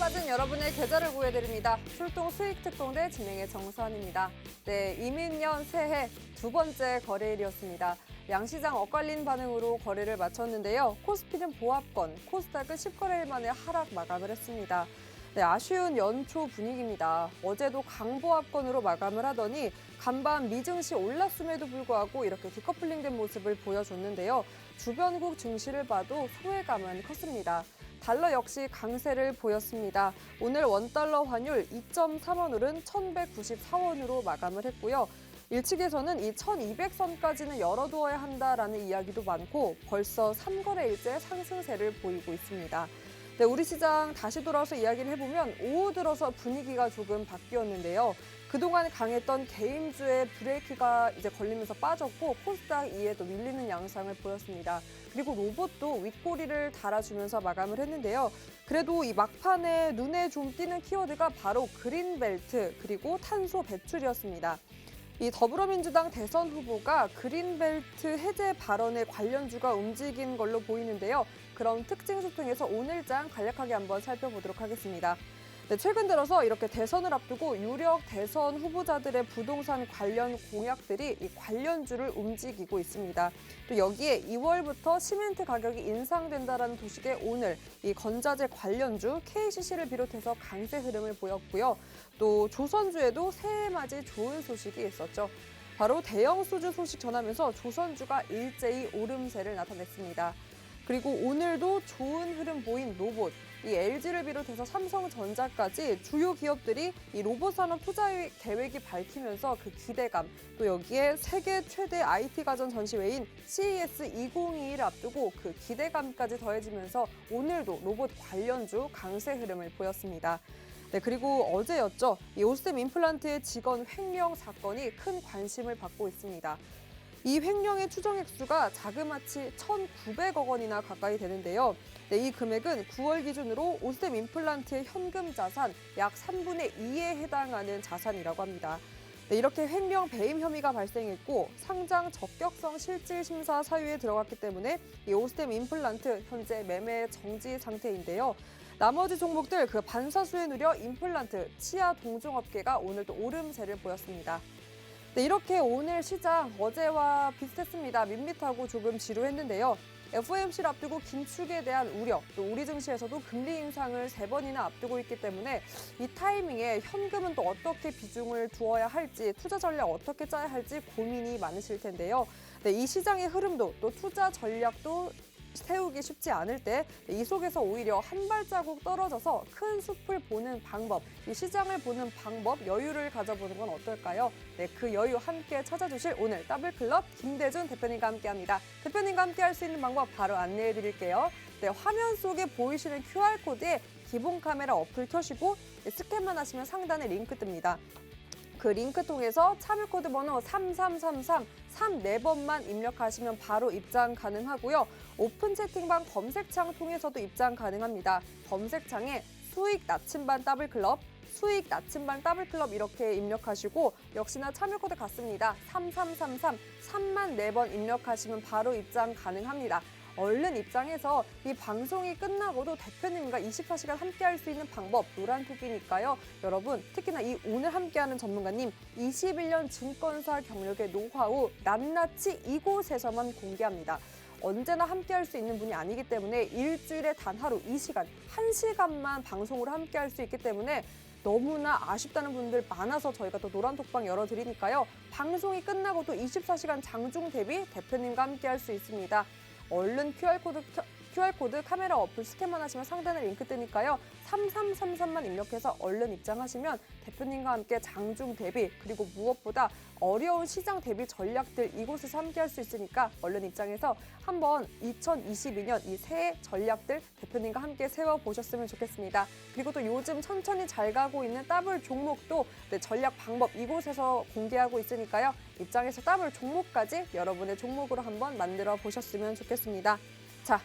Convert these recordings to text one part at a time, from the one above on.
빠진 여러분의 계좌를 구해드립니다. 출동 수익특공대 진행의 정수환입니다. 네, 이민년 새해 두 번째 거래일이었습니다. 양시장 엇갈린 반응으로 거래를 마쳤는데요. 코스피는 보합권, 코스닥은 10거래일 만에 하락 마감을 했습니다. 네, 아쉬운 연초 분위기입니다. 어제도 강보합권으로 마감을 하더니 간밤 미증시 올랐음에도 불구하고 이렇게 디커플링된 모습을 보여줬는데요. 주변국 증시를 봐도 소외감은 컸습니다. 달러 역시 강세를 보였습니다. 오늘 원달러 환율 2.3원 오른 1,194원으로 마감을 했고요. 일측에서는 이 1,200선까지는 열어두어야 한다라는 이야기도 많고 벌써 3거래일째 상승세를 보이고 있습니다. 네, 우리 시장 다시 돌아와서 이야기를 해보면 오후 들어서 분위기가 조금 바뀌었는데요. 그동안 강했던 개인주의 브레이크가 이제 걸리면서 빠졌고 코스닥 이에도 밀리는 양상을 보였습니다. 그리고 로봇도 윗꼬리를 달아주면서 마감을 했는데요. 그래도 이 막판에 눈에 좀 띄는 키워드가 바로 그린벨트 그리고 탄소 배출이었습니다. 이 더불어민주당 대선 후보가 그린벨트 해제 발언의 관련주가 움직인 걸로 보이는데요. 그런 특징주 통해서 오늘장 간략하게 한번 살펴보도록 하겠습니다. 네, 최근 들어서 이렇게 대선을 앞두고 유력 대선 후보자들의 부동산 관련 공약들이 이 관련주를 움직이고 있습니다. 또 여기에 2월부터 시멘트 가격이 인상된다라는 소식에 오늘 이 건자재 관련주 KCC를 비롯해서 강세 흐름을 보였고요. 또 조선주에도 새해 맞이 좋은 소식이 있었죠. 바로 대형 수주 소식 전하면서 조선주가 일제히 오름세를 나타냈습니다. 그리고 오늘도 좋은 흐름 보인 로봇, 이 LG를 비롯해서 삼성전자까지 주요 기업들이 이 로봇 산업 투자 계획이 밝히면서 그 기대감, 또 여기에 세계 최대 IT 가전 전시회인 CES 2022를 앞두고 그 기대감까지 더해지면서 오늘도 로봇 관련주 강세 흐름을 보였습니다. 네, 그리고 어제였죠. 이 오스템 임플란트의 직원 횡령 사건이 큰 관심을 받고 있습니다. 이 횡령의 추정 액수가 자그마치 1,900억 원이나 가까이 되는데요. 네, 이 금액은 9월 기준으로 오스템 임플란트의 현금 자산 약 3분의 2에 해당하는 자산이라고 합니다. 네, 이렇게 횡령 배임 혐의가 발생했고 상장 적격성 실질 심사 사유에 들어갔기 때문에 이 오스템 임플란트 현재 매매 정지 상태인데요. 나머지 종목들 그 반사수에 누려 임플란트, 치아 동종업계가 오늘도 오름세를 보였습니다. 네, 이렇게 오늘 시장 어제와 비슷했습니다. 밋밋하고 조금 지루했는데요. FOMC를 앞두고 긴축에 대한 우려, 또 우리 증시에서도 금리 인상을 3번이나 앞두고 있기 때문에 이 타이밍에 현금은 또 어떻게 비중을 두어야 할지, 투자 전략 어떻게 짜야 할지 고민이 많으실 텐데요. 네, 이 시장의 흐름도 또 투자 전략도 세우기 쉽지 않을 때 이 속에서 오히려 한 발자국 떨어져서 큰 숲을 보는 방법, 이 시장을 보는 방법, 여유를 가져보는 건 어떨까요? 네, 그 여유 함께 찾아주실 오늘 더블클럽 김대준 대표님과 함께합니다. 대표님과 함께할 수 있는 방법 바로 안내해드릴게요. 네, 화면 속에 보이시는 QR코드에 기본 카메라 어플 켜시고 스캔만 하시면 상단에 링크 뜹니다. 그 링크 통해서 참여코드 번호 3333, 34번만 입력하시면 바로 입장 가능하고요. 오픈 채팅방 검색창 통해서도 입장 가능합니다. 검색창에 수익 나침반 더블클럽, 수익 나침반 더블클럽 이렇게 입력하시고 역시나 참여코드 같습니다. 3333, 34번 입력하시면 바로 입장 가능합니다. 얼른 입장해서 이 방송이 끝나고도 대표님과 24시간 함께할 수 있는 방법 노란톡이니까요. 여러분 특히나 이 오늘 함께하는 전문가님 21년 증권사 경력의 노하우 낱낱이 이곳에서만 공개합니다. 언제나 함께할 수 있는 분이 아니기 때문에 일주일에 단 하루 이 시간, 1시간만 방송으로 함께할 수 있기 때문에 너무나 아쉽다는 분들 많아서 저희가 또 노란톡방 열어드리니까요. 방송이 끝나고도 24시간 장중 대비 대표님과 함께할 수 있습니다. 얼른 QR코드 카메라 어플 스캔만 하시면 상단에 링크 뜨니까요. 3333만 입력해서 얼른 입장하시면 대표님과 함께 장중 대비 그리고 무엇보다 어려운 시장 대비 전략들 이곳에서 함께할 수 있으니까 얼른 입장해서 한번 2022년 이 새해 전략들 대표님과 함께 세워보셨으면 좋겠습니다. 그리고 또 요즘 천천히 잘 가고 있는 더블 종목도 전략 방법 이곳에서 공개하고 있으니까요. 입장해서 더블 종목까지 여러분의 종목으로 한번 만들어 보셨으면 좋겠습니다. 자,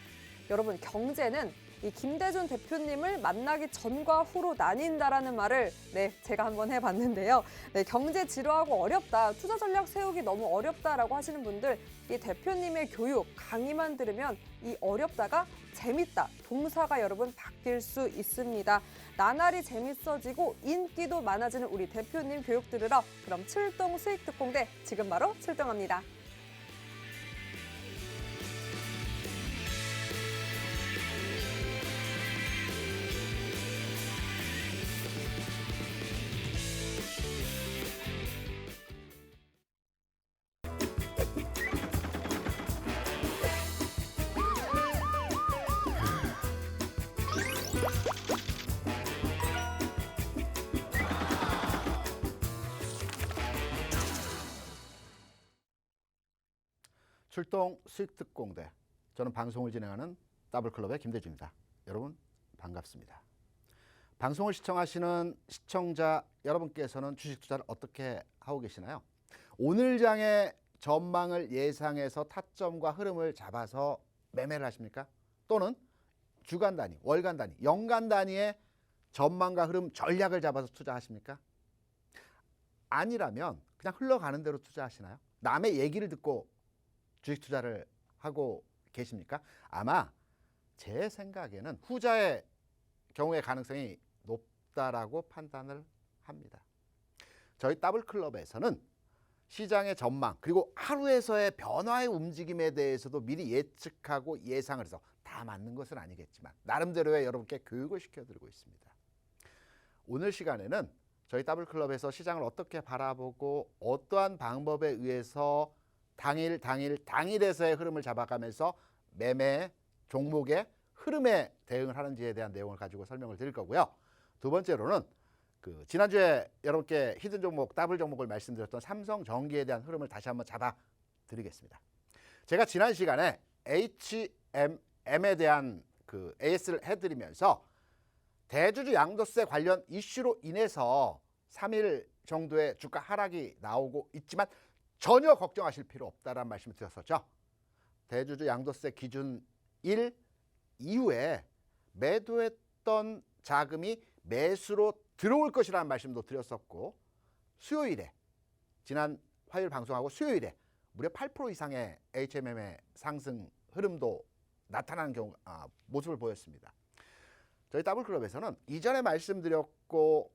여러분 경제는 이 김대중 대표님을 만나기 전과 후로 나뉜다라는 말을 제가 한번 해봤는데요. 경제 지루하고 어렵다, 투자 전략 세우기 너무 어렵다라고 하시는 분들, 이 대표님의 교육, 강의만 들으면 이 어렵다가 재밌다, 동사가 여러분 바뀔 수 있습니다. 나날이 재밌어지고 인기도 많아지는 우리 대표님 교육 들으러 그럼 출동 수익특공대 지금 바로 출동합니다. 출동 수익특공대. 저는 방송을 진행하는 더블클럽의 김대중입니다. 여러분 반갑습니다. 방송을 시청하시는 시청자 여러분께서는 주식 투자를 어떻게 하고 계시나요? 오늘 장의 전망을 예상해서 타점과 흐름을 잡아서 매매를 하십니까? 또는 주간 단위, 월간 단위, 연간 단위의 전망과 흐름 전략을 잡아서 투자하십니까? 아니라면 그냥 흘러가는 대로 투자하시나요? 남의 얘기를 듣고 주식 투자를 하고 계십니까? 아마 제 생각에는 후자의 경우의 가능성이 높다라고 판단을 합니다. 저희 더블클럽에서는 시장의 전망 그리고 하루에서의 변화의 움직임에 대해서도 미리 예측하고 예상을 해서 다 맞는 것은 아니겠지만 나름대로의 여러분께 교육을 시켜드리고 있습니다. 오늘 시간에는 저희 더블클럽에서 시장을 어떻게 바라보고 어떠한 방법에 의해서 당일에서의 흐름을 잡아가면서 매매 종목의 흐름에 대응을 하는지에 대한 내용을 가지고 설명을 드릴 거고요. 두 번째로는 지난주에 여러분께 히든 종목, 더블 종목을 말씀드렸던 삼성전기에 대한 흐름을 다시 한번 잡아드리겠습니다. 제가 지난 시간에 HMM에 대한 AS를 해드리면서 대주주 양도세 관련 이슈로 인해서 3일 정도의 주가 하락이 나오고 있지만 전혀 걱정하실 필요 없다라는 말씀을 드렸었죠. 대주주 양도세 기준 1 이후에 매도했던 자금이 매수로 들어올 것이라는 말씀도 드렸었고 수요일에 지난 화요일 방송하고 수요일에 무려 8% 이상의 HMM의 상승 흐름도 나타나는 모습을 보였습니다. 저희 더블클럽에서는 이전에 말씀드렸고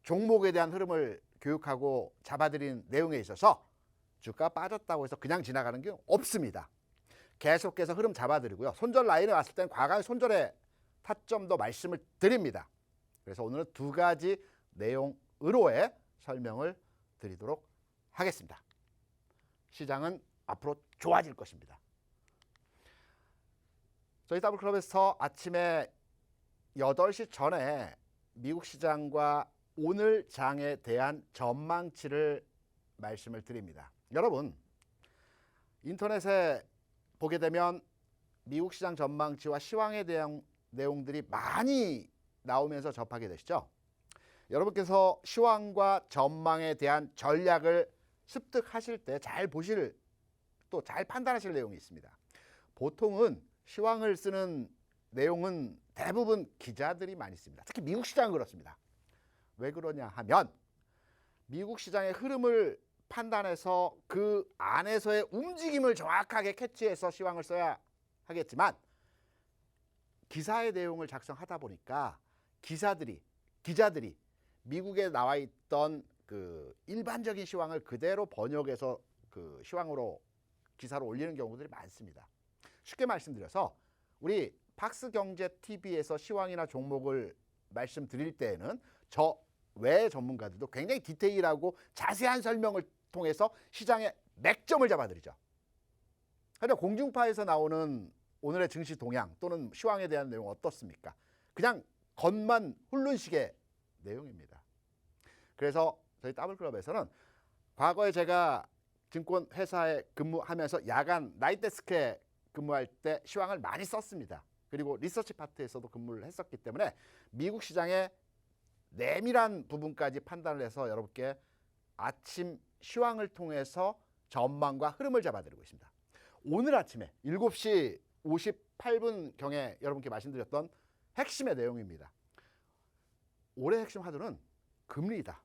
종목에 대한 흐름을 교육하고 잡아드린 내용에 있어서 주가 빠졌다고 해서 그냥 지나가는 게 없습니다. 계속해서 흐름 잡아드리고요. 손절 라인에 왔을 땐 과감히 손절의 타점도 말씀을 드립니다. 그래서 오늘은 두 가지 내용으로의 설명을 드리도록 하겠습니다. 시장은 앞으로 좋아질 것입니다. 저희 더블클럽에서 아침에 8시 전에 미국 시장과 오늘 장에 대한 전망치를 말씀을 드립니다. 여러분 인터넷에 보게 되면 미국 시장 전망치와 시황에 대한 내용들이 많이 나오면서 접하게 되시죠. 여러분께서 시황과 전망에 대한 전략을 습득하실 때 잘 보실 또 잘 판단하실 내용이 있습니다. 보통은 시황을 쓰는 내용은 대부분 기자들이 많이 씁니다. 특히 미국 시장은 그렇습니다. 왜 그러냐 하면 미국 시장의 흐름을 판단해서 그 안에서의 움직임을 정확하게 캐치해서 시황을 써야 하겠지만 기사의 내용을 작성하다 보니까 기자들이 미국에 나와 있던 일반적인 시황을 그대로 번역해서 시황으로 기사로 올리는 경우들이 많습니다. 쉽게 말씀드려서 우리 팍스경제TV에서 시황이나 종목을 말씀드릴 때에는 저 외 전문가들도 굉장히 디테일하고 자세한 설명을 통해서 시장의 맥점을 잡아드리죠. 하지만 공중파에서 나오는 오늘의 증시 동향 또는 시황에 대한 내용 어떻습니까? 그냥 겉만 훑는 식의 내용입니다. 그래서 저희 더블클럽에서는 과거에 제가 증권회사에 근무하면서 야간 나이트데스크에 근무할 때 시황을 많이 썼습니다. 그리고 리서치 파트에서도 근무를 했었기 때문에 미국 시장의 내밀한 부분까지 판단을 해서 여러분께 아침 시황을 통해서 전망과 흐름을 잡아드리고 있습니다. 오늘 아침에 7시 58분경에 여러분께 말씀드렸던 핵심의 내용입니다. 올해 핵심 화두는 금리다.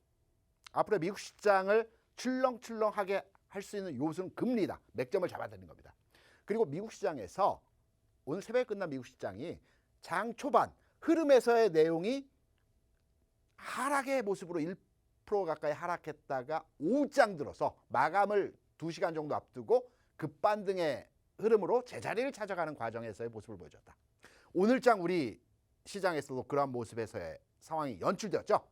앞으로 미국 시장을 출렁출렁하게 할 수 있는 요소는 금리다. 맥점을 잡아드리는 겁니다. 그리고 미국 시장에서 오늘 새벽에 끝난 미국 시장이 장 초반 흐름에서의 내용이 하락의 모습으로 1% 가까이 하락했다가 오후장 들어서 마감을 2시간 정도 앞두고 급반등의 흐름으로 제자리를 찾아가는 과정에서의 모습을 보여줬다. 오늘장 우리 시장에서도 그러한 모습에서의 상황이 연출되었죠.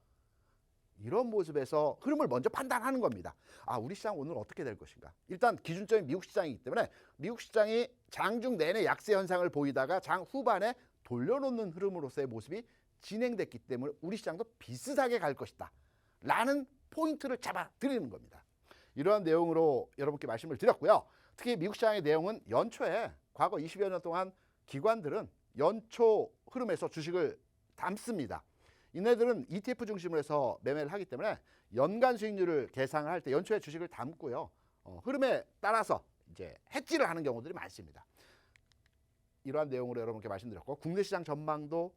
이런 모습에서 흐름을 먼저 판단하는 겁니다. 우리 시장 오늘 어떻게 될 것인가. 일단 기준점이 미국 시장이기 때문에 미국 시장이 장중 내내 약세 현상을 보이다가 장 후반에 돌려놓는 흐름으로서의 모습이 진행됐기 때문에 우리 시장도 비슷하게 갈 것이다 라는 포인트를 잡아드리는 겁니다. 이러한 내용으로 여러분께 말씀을 드렸고요. 특히 미국 시장의 내용은 연초에 과거 20여 년 동안 기관들은 연초 흐름에서 주식을 담습니다. 이네들은 ETF 중심으로 해서 매매를 하기 때문에 연간 수익률을 계산을 할 때 연초에 주식을 담고요. 흐름에 따라서 이제 해지를 하는 경우들이 많습니다. 이러한 내용으로 여러분께 말씀드렸고 국내 시장 전망도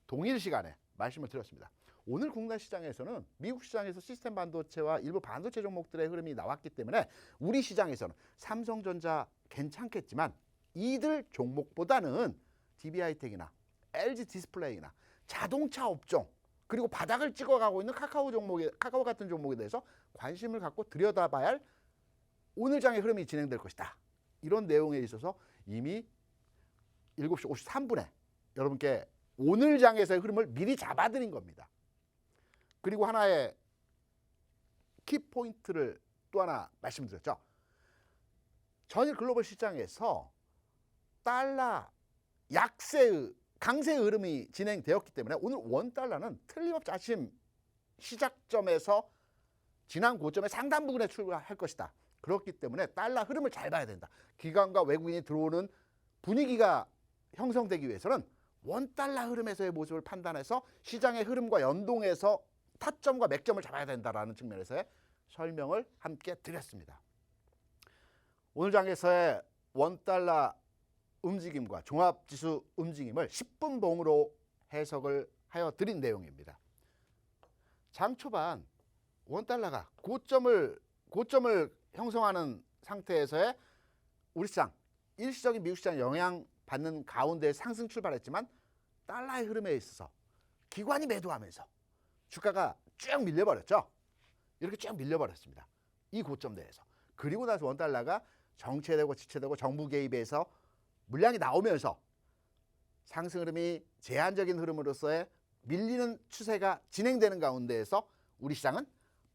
동일 시간에 말씀을 드렸습니다. 오늘 국내 시장에서는 미국 시장에서 시스템 반도체와 일부 반도체 종목들의 흐름이 나왔기 때문에 우리 시장에서는 삼성전자 괜찮겠지만 이들 종목보다는 DB하이텍이나 LG 디스플레이나 자동차 업종 그리고 바닥을 찍어가고 있는 카카오 같은 종목에 대해서 관심을 갖고 들여다봐야 할 오늘 장의 흐름이 진행될 것이다. 이런 내용에 있어서 이미 7시 53분에 여러분께 오늘 장에서의 흐름을 미리 잡아드린 겁니다. 그리고 하나의 키포인트를 또 하나 말씀드렸죠. 전일 글로벌 시장에서 달러 강세의 흐름이 진행되었기 때문에 오늘 원달러는 틀림없이 아침 시작점에서 지난 고점의 상당 부분에 출발할 것이다. 그렇기 때문에 달러 흐름을 잘 봐야 된다. 기관과 외국인이 들어오는 분위기가 형성되기 위해서는 원달러 흐름에서의 모습을 판단해서 시장의 흐름과 연동해서 타점과 맥점을 잡아야 된다라는 측면에서의 설명을 함께 드렸습니다. 오늘 장에서의 원달러 움직임과 종합지수 움직임을 10분 봉으로 해석을 하여 드린 내용입니다. 장 초반 원달러가 고점을 형성하는 상태에서의 우리 시장, 일시적인 미국 시장 영향받는 가운데 상승 출발했지만 달러의 흐름에 있어서 기관이 매도하면서 주가가 쭉 밀려버렸죠. 이렇게 쭉 밀려버렸습니다. 이 고점대에서. 그리고 나서 원달러가 정체되고 지체되고 정부 개입에서 물량이 나오면서 상승 흐름이 제한적인 흐름으로서의 밀리는 추세가 진행되는 가운데에서 우리 시장은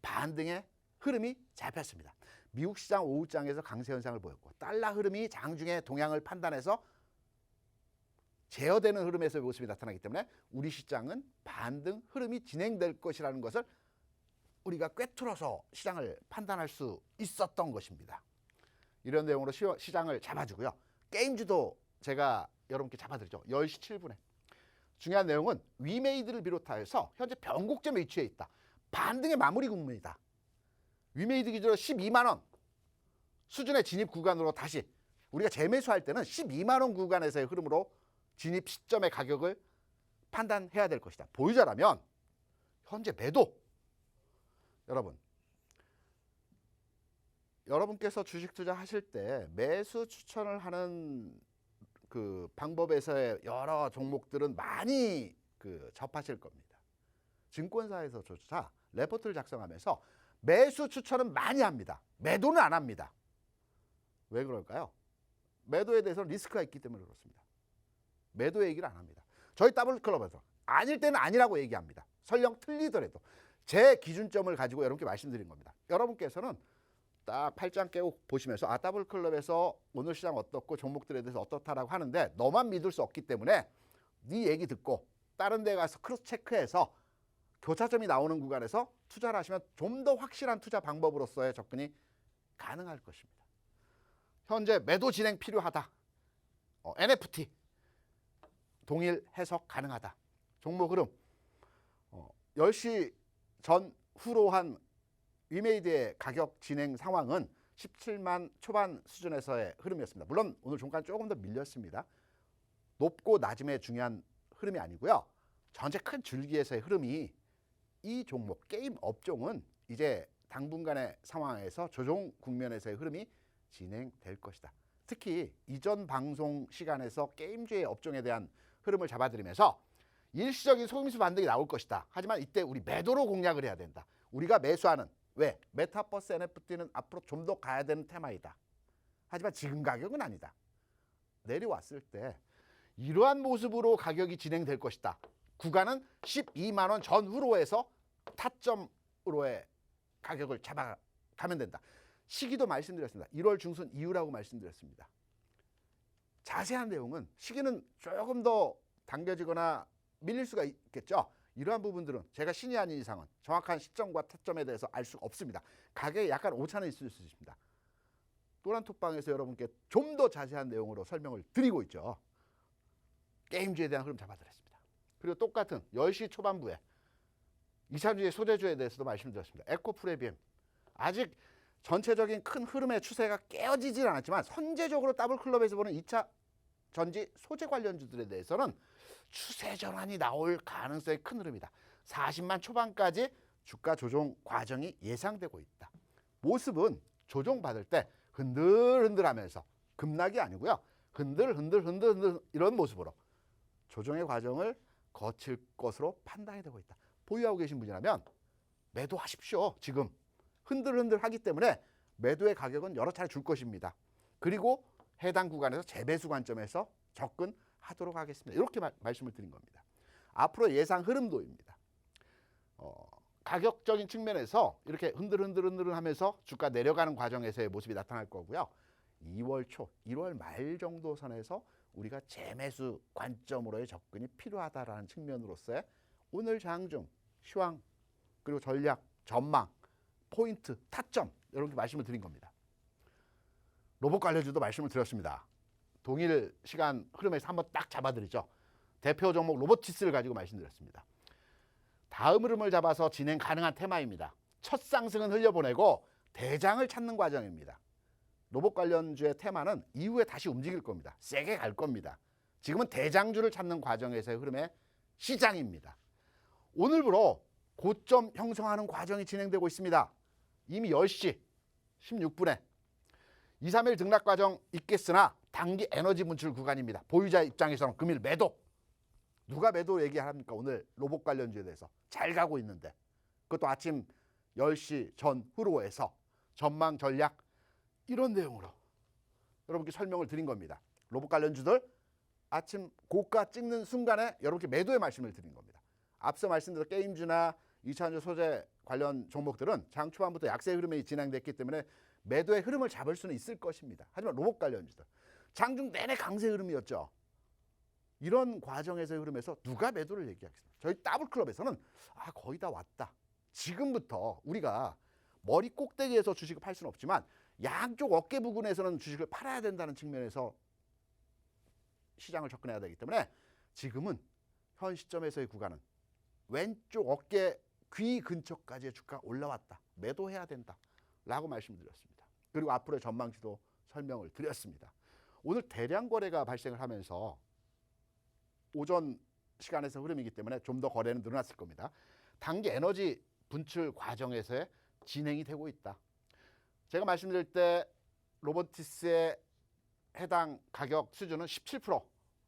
반등의 흐름이 잡혔습니다. 미국 시장 오후장에서 강세 현상을 보였고 달러 흐름이 장중의 동향을 판단해서 제어되는 흐름에서의 모습이 나타나기 때문에 우리 시장은 반등 흐름이 진행될 것이라는 것을 우리가 꿰뚫어서 시장을 판단할 수 있었던 것입니다. 이런 내용으로 시장을 잡아주고요. 게임주도 제가 여러분께 잡아드리죠. 10시 7분에. 중요한 내용은 위메이드를 비롯하여서 현재 변곡점에 위치해 있다. 반등의 마무리 국면이다. 위메이드 기준으로 12만 원 수준의 진입 구간으로 다시 우리가 재매수할 때는 12만 원 구간에서의 흐름으로 진입 시점의 가격을 판단해야 될 것이다. 보유자라면 현재 매도. 여러분께서 주식 투자하실 때 매수 추천을 하는 그 방법에서의 여러 종목들은 많이 접하실 겁니다. 증권사에서조차 레포트를 작성하면서 매수 추천은 많이 합니다. 매도는 안 합니다. 왜 그럴까요? 매도에 대해서는 리스크가 있기 때문에 그렇습니다. 매도 얘기를 안 합니다. 저희 더블클럽에서 아닐 때는 아니라고 얘기합니다. 설령 틀리더라도 제 기준점을 가지고 여러분께 말씀드린 겁니다. 여러분께서는 딱 팔짱 깨고 보시면서 더블클럽에서 오늘 시장 어떻고 종목들에 대해서 어떻다라고 하는데 너만 믿을 수 없기 때문에 네 얘기 듣고 다른 데 가서 크로스 체크해서 교차점이 나오는 구간에서 투자를 하시면 좀 더 확실한 투자 방법으로서의 접근이 가능할 것입니다. 현재 매도 진행 필요하다. NFT 동일 해석 가능하다. 종목 흐름 10시 전후로 한 위메이드의 가격 진행 상황은 17만 초반 수준에서의 흐름이었습니다. 물론 오늘 종가는 조금 더 밀렸습니다. 높고 낮음의 중요한 흐름이 아니고요. 전체 큰 줄기에서의 흐름이 이 종목 게임 업종은 이제 당분간의 상황에서 조정 국면에서의 흐름이 진행될 것이다. 특히 이전 방송 시간에서 게임주의 업종에 대한 흐름을 잡아드리면서 일시적인 속임수 반등이 나올 것이다. 하지만 이때 우리 매도로 공략을 해야 된다. 우리가 매수하는 왜? 메타버스 NFT는 앞으로 좀 더 가야 되는 테마이다. 하지만 지금 가격은 아니다. 내려왔을 때 이러한 모습으로 가격이 진행될 것이다. 구간은 12만 원 전후로 해서 타점으로의 가격을 잡아가면 된다. 시기도 말씀드렸습니다. 1월 중순 이후라고 말씀드렸습니다. 자세한 내용은 시기는 조금 더 당겨지거나 밀릴 수가 있겠죠. 이러한 부분들은 제가 신이 아닌 이상은 정확한 시점과 타점에 대해서 알 수가 없습니다. 가격에 약간 오차는 있을 수 있습니다. 또란톡방에서 여러분께 좀 더 자세한 내용으로 설명을 드리고 있죠. 게임주에 대한 흐름 잡아드렸습니다. 그리고 똑같은 10시 초반부에 2, 3주의 소재주에 대해서도 말씀드렸습니다. 에코프레비엠 아직 전체적인 큰 흐름의 추세가 깨어지진 않았지만 선제적으로 더블클럽에서 보는 2차 전지 소재 관련주들에 대해서는 추세 전환이 나올 가능성이 큰 흐름이다. 40만 초반까지 주가 조정 과정이 예상되고 있다. 모습은 조정받을 때 흔들흔들하면서 급락이 아니고요. 흔들 이런 모습으로 조정의 과정을 거칠 것으로 판단이 되고 있다. 보유하고 계신 분이라면 매도하십시오. 지금 흔들흔들하기 때문에 매도의 가격은 여러 차례 줄 것입니다. 그리고 해당 구간에서 재배수 관점에서 접근하도록 하겠습니다. 이렇게 말씀을 드린 겁니다. 앞으로 예상 흐름도입니다. 가격적인 측면에서 이렇게 흔들흔들하면서 주가 내려가는 과정에서의 모습이 나타날 거고요. 2월 초, 1월 말 정도 선에서 우리가 재매수 관점으로의 접근이 필요하다라는 측면으로서의 오늘 장중, 시황, 그리고 전략, 전망, 포인트, 타점 이렇게 말씀을 드린 겁니다. 로봇 관련주도 말씀을 드렸습니다. 동일 시간 흐름에서 한번 딱 잡아드리죠. 대표 종목 로보티스를 가지고 말씀드렸습니다. 다음 흐름을 잡아서 진행 가능한 테마입니다. 첫 상승은 흘려보내고 대장을 찾는 과정입니다. 로봇 관련주의 테마는 이후에 다시 움직일 겁니다. 세게 갈 겁니다. 지금은 대장주를 찾는 과정에서의 흐름의 시장입니다. 오늘부로 고점 형성하는 과정이 진행되고 있습니다. 이미 10시 16분에 2, 3일 등락 과정 있겠으나 단기 에너지 분출 구간입니다. 보유자 입장에서는 금일 매도. 누가 매도 얘기합니까? 오늘 로봇 관련주에 대해서 잘 가고 있는데 그것도 아침 10시 전후로 해서 전망 전략 이런 내용으로 여러분께 설명을 드린 겁니다. 로봇 관련주들 아침 고가 찍는 순간에 여러분께 매도의 말씀을 드린 겁니다. 앞서 말씀드린 게임주나 2차전지 소재 관련 종목들은 장 초반부터 약세 흐름이 진행됐기 때문에 매도의 흐름을 잡을 수는 있을 것입니다. 하지만 로봇 관련주들 장중 내내 강세 흐름이었죠. 이런 과정에서의 흐름에서 누가 매도를 얘기하겠습니까? 저희 더블클럽에서는 거의 다 왔다. 지금부터 우리가 머리 꼭대기에서 주식을 팔 수는 없지만 양쪽 어깨 부근에서는 주식을 팔아야 된다는 측면에서 시장을 접근해야 되기 때문에 지금은 현 시점에서의 구간은 왼쪽 어깨 귀 근처까지의 주가가 올라왔다. 매도해야 된다. 라고 말씀드렸습니다. 그리고 앞으로의 전망치도 설명을 드렸습니다. 오늘 대량 거래가 발생을 하면서 오전 시간에서 흐름이기 때문에 좀 더 거래는 늘어났을 겁니다. 단기 에너지 분출 과정에서의 진행이 되고 있다. 제가 말씀드릴 때 로보티스의 해당 가격 수준은 17%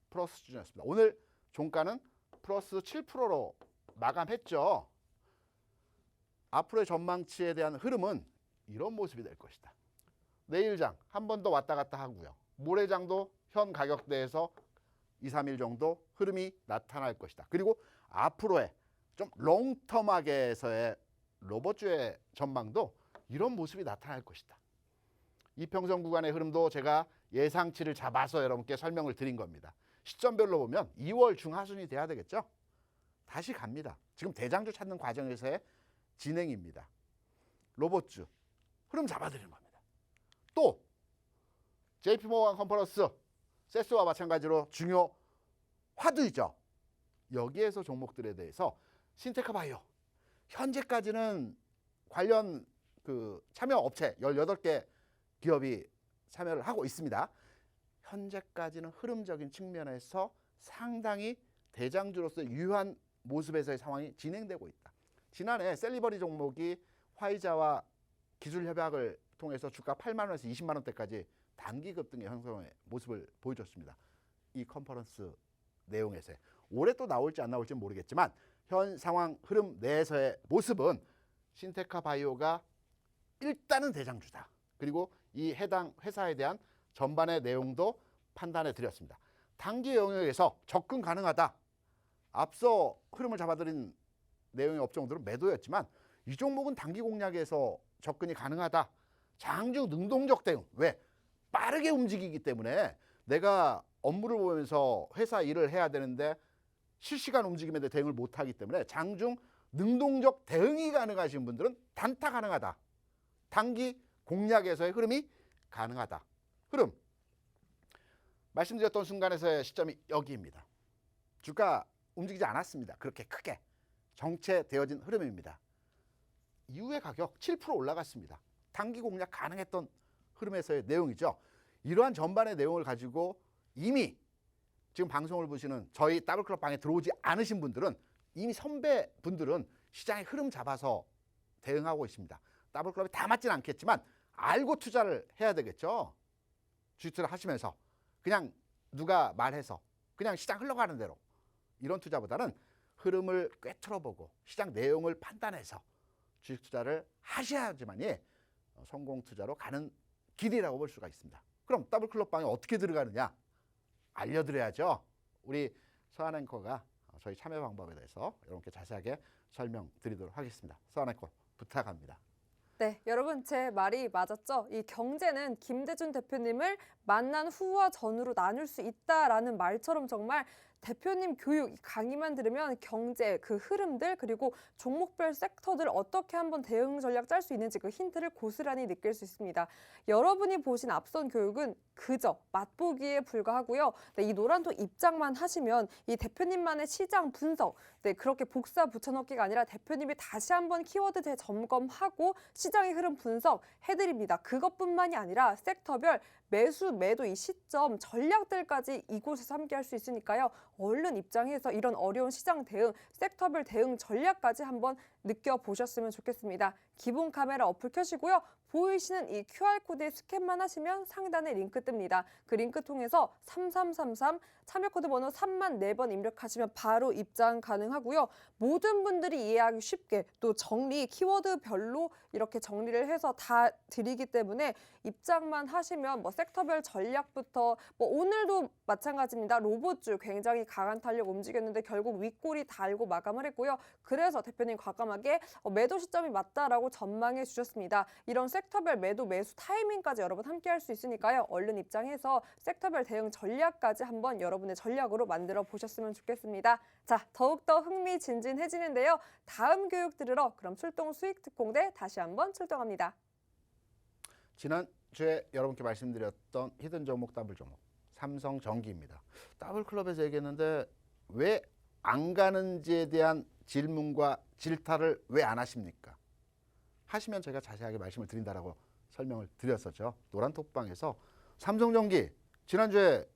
플러스 수준이었습니다. 오늘 종가는 플러스 7%로 마감했죠. 앞으로의 전망치에 대한 흐름은 이런 모습이 될 것이다. 내일장 한 번 더 왔다 갔다 하고요. 모레장도 현 가격대에서 2, 3일 정도 흐름이 나타날 것이다. 그리고 앞으로의 좀 롱텀하게에서의 로봇주의 전망도 이런 모습이 나타날 것이다. 이평선 구간의 흐름도 제가 예상치를 잡아서 여러분께 설명을 드린 겁니다. 시점별로 보면 2월 중하순이 돼야 되겠죠? 다시 갑니다. 지금 대장주 찾는 과정에서의 진행입니다. 로봇주 흐름 잡아드리는 겁니다. 또 JP모건 컨퍼런스 세스와 마찬가지로 중요 화두이죠. 여기에서 종목들에 대해서 신테크 바이오 현재까지는 관련 참여 업체 18개 기업이 참여를 하고 있습니다. 현재까지는 흐름적인 측면에서 상당히 대장주로서 유효한 모습에서의 상황이 진행되고 있다. 지난해 셀리버리 종목이 화이자와 기술 협약을 통해서 주가 8만 원에서 20만 원대까지 단기 급등의 형성의 모습을 보여줬습니다. 이 컨퍼런스 내용에서 올해 또 나올지 안 나올지 모르겠지만 현 상황 흐름 내에서의 모습은 신테카 바이오가 일단은 대장주다. 그리고 이 해당 회사에 대한 전반의 내용도 판단해 드렸습니다. 단기 영역에서 접근 가능하다. 앞서 흐름을 잡아드린 내용의 업종들은 매도였지만 이 종목은 단기 공략에서 접근이 가능하다. 장중 능동적 대응. 왜? 빠르게 움직이기 때문에 내가 업무를 보면서 회사 일을 해야 되는데 실시간 움직임에 대해 대응을 못하기 때문에 장중 능동적 대응이 가능하신 분들은 단타 가능하다. 단기 공략에서의 흐름이 가능하다. 흐름. 말씀드렸던 순간에서의 시점이 여기입니다. 주가 움직이지 않았습니다. 그렇게 크게 정체되어진 흐름입니다. 이후의 가격 7% 올라갔습니다. 단기 공략 가능했던 흐름에서의 내용이죠. 이러한 전반의 내용을 가지고 이미 지금 방송을 보시는 저희 더블클럽 방에 들어오지 않으신 분들은 이미 선배분들은 시장의 흐름 잡아서 대응하고 있습니다. 더블클럽이 다 맞진 않겠지만 알고 투자를 해야 되겠죠. 주식투자를 하시면서 그냥 누가 말해서 그냥 시장 흘러가는 대로 이런 투자보다는 흐름을 꿰뚫어보고 시장 내용을 판단해서 주식 투자를 하셔야지만이 성공 투자로 가는 길이라고 볼 수가 있습니다. 그럼 더블클럽 방에 어떻게 들어가느냐 알려드려야죠. 우리 서한 앵커가 저희 참여 방법에 대해서 이렇게 자세하게 설명드리도록 하겠습니다. 서한 앵커 부탁합니다. 네, 여러분 제 말이 맞았죠? 이 경제는 김대중 대표님을 만난 후와 전후로 나눌 수 있다라는 말처럼 정말 대표님 교육 강의만 들으면 경제 그 흐름들 그리고 종목별 섹터들 어떻게 한번 대응 전략 짤 수 있는지 그 힌트를 고스란히 느낄 수 있습니다. 여러분이 보신 앞선 교육은 그저 맛보기에 불과하고요. 네, 이 노란토 입장만 하시면 이 대표님만의 시장 분석, 네, 그렇게 복사 붙여넣기가 아니라 대표님이 다시 한번 키워드 재점검하고 시장의 흐름 분석 해드립니다. 그것뿐만이 아니라 섹터별 매수, 매도 이 시점 전략들까지 이곳에서 함께 할 수 있으니까요. 얼른 입장해서 이런 어려운 시장 대응, 섹터별 대응 전략까지 한번 느껴보셨으면 좋겠습니다. 기본 카메라 어플 켜시고요. 보이시는 이 QR코드에 스캔만 하시면 상단에 링크 뜹니다. 그 링크 통해서 3333 참여코드 번호 3만 4번 입력하시면 바로 입장 가능하고요. 모든 분들이 이해하기 쉽게 또 정리, 키워드별로 이렇게 정리를 해서 다 드리기 때문에 입장만 하시면 뭐 섹터별 전략부터 뭐 오늘도 마찬가지입니다. 로봇주 굉장히 강한 탄력 움직였는데 결국 윗골이 달고 마감을 했고요. 그래서 대표님 과감하게 매도 시점이 맞다라고 전망해 주셨습니다. 이런 섹터별 매도 매수 타이밍까지 여러분 함께 할 수 있으니까요. 얼른 입장해서 섹터별 대응 전략까지 한번 여러분의 전략으로 만들어 보셨으면 좋겠습니다. 자, 더욱더 흥미진진해지는데요. 다음 교육 들으러 그럼 출동 수익 특공대 다시 한번 출동합니다. 지난주에 여러분께 말씀드렸던 히든 종목 더블 종목 삼성전기입니다. 더블클럽에서 얘기했는데 왜 안 가는지에 대한 질문과 질타를 왜 안 하십니까? 하시면 제가 자세하게 말씀을 드린다라고 설명을 드렸었죠. 노란톡방에서 삼성전기 지난주에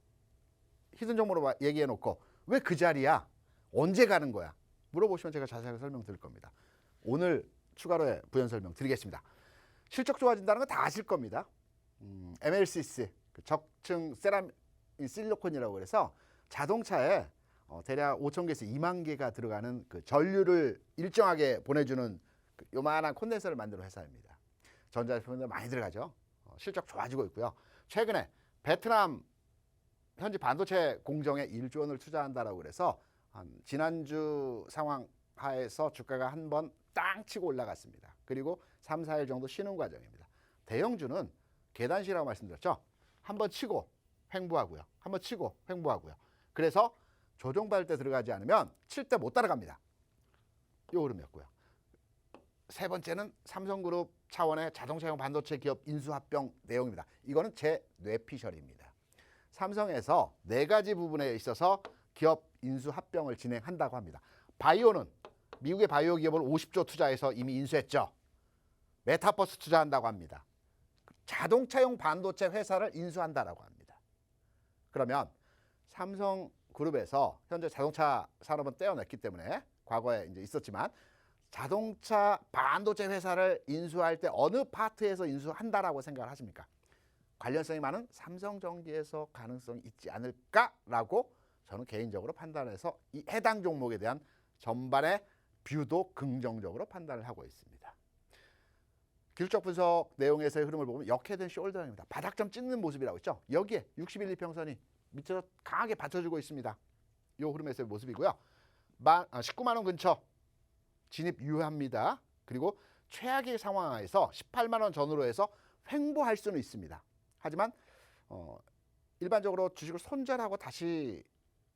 히든 종목으로 얘기해 놓고 왜 그 자리야? 언제 가는 거야? 물어보시면 제가 자세하게 설명 드릴 겁니다. 오늘 추가로 부연 설명 드리겠습니다. 실적 좋아진다는 거 다 아실 겁니다. MLCC 적층 세라믹 실리콘이라고 그래서 자동차에 대략 5천 개에서 2만 개가 들어가는 그 전류를 일정하게 보내주는 그 요만한 콘덴서를 만드는 회사입니다. 전자제품들 많이 들어가죠. 실적 좋아지고 있고요. 최근에 베트남 현지 반도체 공정에 1조 원을 투자한다라고 그래서 지난주 상황 하에서 주가가 한번 땅 치고 올라갔습니다. 그리고 3, 4일 정도 쉬는 과정입니다. 대형주는 계단시라고 말씀드렸죠. 한번 치고 횡보하고요. 한번 치고 횡보하고요. 그래서 조정받을 때 들어가지 않으면 칠 때 못 따라갑니다. 요 흐름이었고요. 세 번째는 삼성그룹 차원의 자동차용 반도체 기업 인수합병 내용입니다. 이거는 제 뇌피셜입니다. 삼성에서 4가지 부분에 있어서 기업 인수합병을 진행한다고 합니다. 바이오는 미국의 바이오 기업을 50조 투자해서 이미 인수했죠. 메타버스 투자한다고 합니다. 자동차용 반도체 회사를 인수한다라고 합니다. 그러면 삼성 그룹에서 현재 자동차 산업은 떼어냈기 때문에 과거에 이제 있었지만 자동차 반도체 회사를 인수할 때 어느 파트에서 인수한다라고 생각을 하십니까? 관련성이 많은 삼성전기에서 가능성이 있지 않을까라고 저는 개인적으로 판단해서 이 해당 종목에 대한 전반의 뷰도 긍정적으로 판단을 하고 있습니다. 기술적 분석 내용에서의 흐름을 보면 역헤드 앤 숄더형입니다. 바닥점 찍는 모습이라고 있죠. 여기에 61 이평선이 밑에서 강하게 받쳐주고 있습니다. 이 흐름에서의 모습이고요. 19만 원 근처 진입 유효합니다. 그리고 최악의 상황에서 18만 원 전후로 해서 횡보할 수는 있습니다. 하지만 일반적으로 주식을 손절하고 다시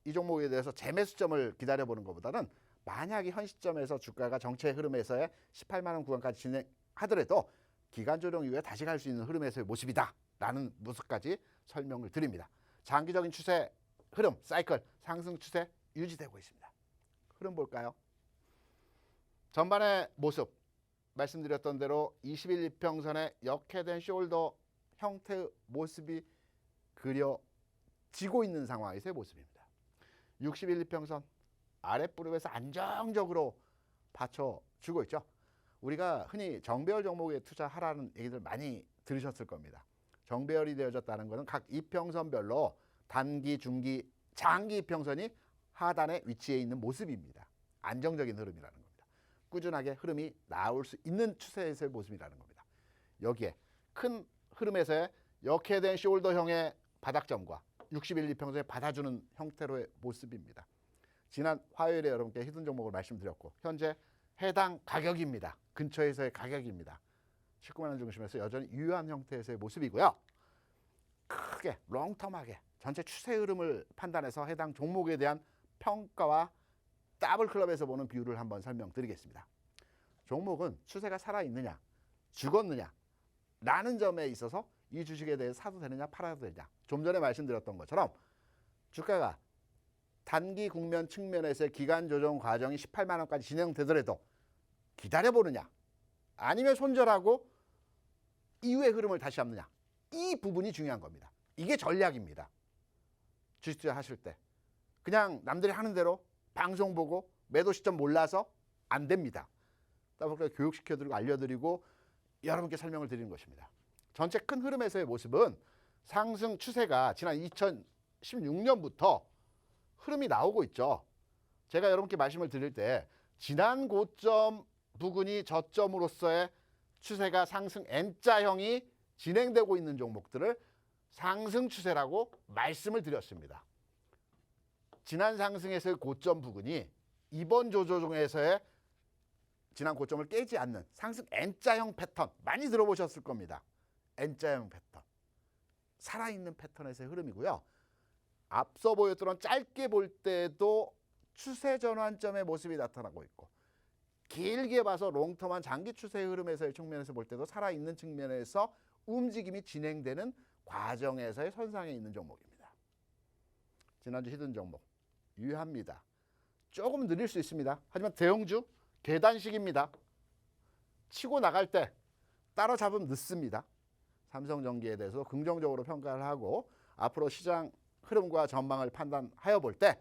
이 종목에 대해서 재매수점을 기다려보는 것보다는 만약에 현 시점에서 주가가 정체 흐름에서의 18만 원 구간까지 진행하더라도 기간 조정 이후에 다시 갈 수 있는 흐름에서의 모습이다라는 모습까지 설명을 드립니다. 장기적인 추세 흐름, 사이클, 상승 추세 유지되고 있습니다. 흐름 볼까요? 전반의 모습 말씀드렸던 대로 21 이평선의 역헤드 앤 숄더 형태의 모습이 그려지고 있는 상황에서의 모습입니다. 61 이평선 아랫부분에서 안정적으로 받쳐주고 있죠. 우리가 흔히 정배열 종목에 투자하라는 얘기들 많이 들으셨을 겁니다. 정배열이 되어졌다는 것은 각 이평선별로 단기, 중기, 장기 이평선이 하단에 위치해 있는 모습입니다. 안정적인 흐름이라는 겁니다. 꾸준하게 흐름이 나올 수 있는 추세에서의 모습이라는 겁니다. 여기에 큰 흐름에서의 역헤드 앤 숄더형의 바닥점과 61 이평선에 받아주는 형태로의 모습입니다. 지난 화요일에 여러분께 히든 종목을 말씀드렸고 현재 해당 가격입니다. 근처에서의 가격입니다. 19만 원 중심에서 여전히 유효한 형태에서의 모습이고요. 크게 롱텀하게 전체 추세 흐름을 판단해서 해당 종목에 대한 평가와 더블클럽에서 보는 뷰를 한번 설명드리겠습니다. 종목은 추세가 살아있느냐 죽었느냐 라는 점에 있어서 이 주식에 대해 사도 되느냐 팔아도 되느냐, 좀 전에 말씀드렸던 것처럼 주가가 단기 국면 측면에서의 기간 조정 과정이 18만 원까지 진행되더라도 기다려보느냐 아니면 손절하고 이후의 흐름을 다시 잡느냐, 이 부분이 중요한 겁니다. 이게 전략입니다. 주식 투자하실 때 그냥 남들이 하는 대로 방송 보고 매도 시점 몰라서 안 됩니다. 따라서 교육시켜드리고 알려드리고 여러분께 설명을 드리는 것입니다. 전체 큰 흐름에서의 모습은 상승 추세가 지난 2016년부터 흐름이 나오고 있죠. 제가 여러분께 말씀을 드릴 때 지난 고점 부근이 저점으로서의 추세가 상승 N자형이 진행되고 있는 종목들을 상승 추세라고 말씀을 드렸습니다. 지난 상승에서의 고점 부근이 이번 조정에서의 지난 고점을 깨지 않는 상승 N자형 패턴 많이 들어보셨을 겁니다. N자형 패턴, 살아있는 패턴에서의 흐름이고요. 앞서 보였던 짧게 볼 때도 추세 전환점의 모습이 나타나고 있고 길게 봐서 롱텀한 장기 추세 흐름에서의 측면에서 볼 때도 살아있는 측면에서 움직임이 진행되는 과정에서의 선상에 있는 종목입니다. 지난주 히든 종목 유효합니다. 조금 느릴 수 있습니다. 하지만 대형주 계단식입니다. 치고 나갈 때 따라잡으면 늦습니다. 삼성전기에 대해서 긍정적으로 평가를 하고 앞으로 시장 흐름과 전망을 판단하여 볼 때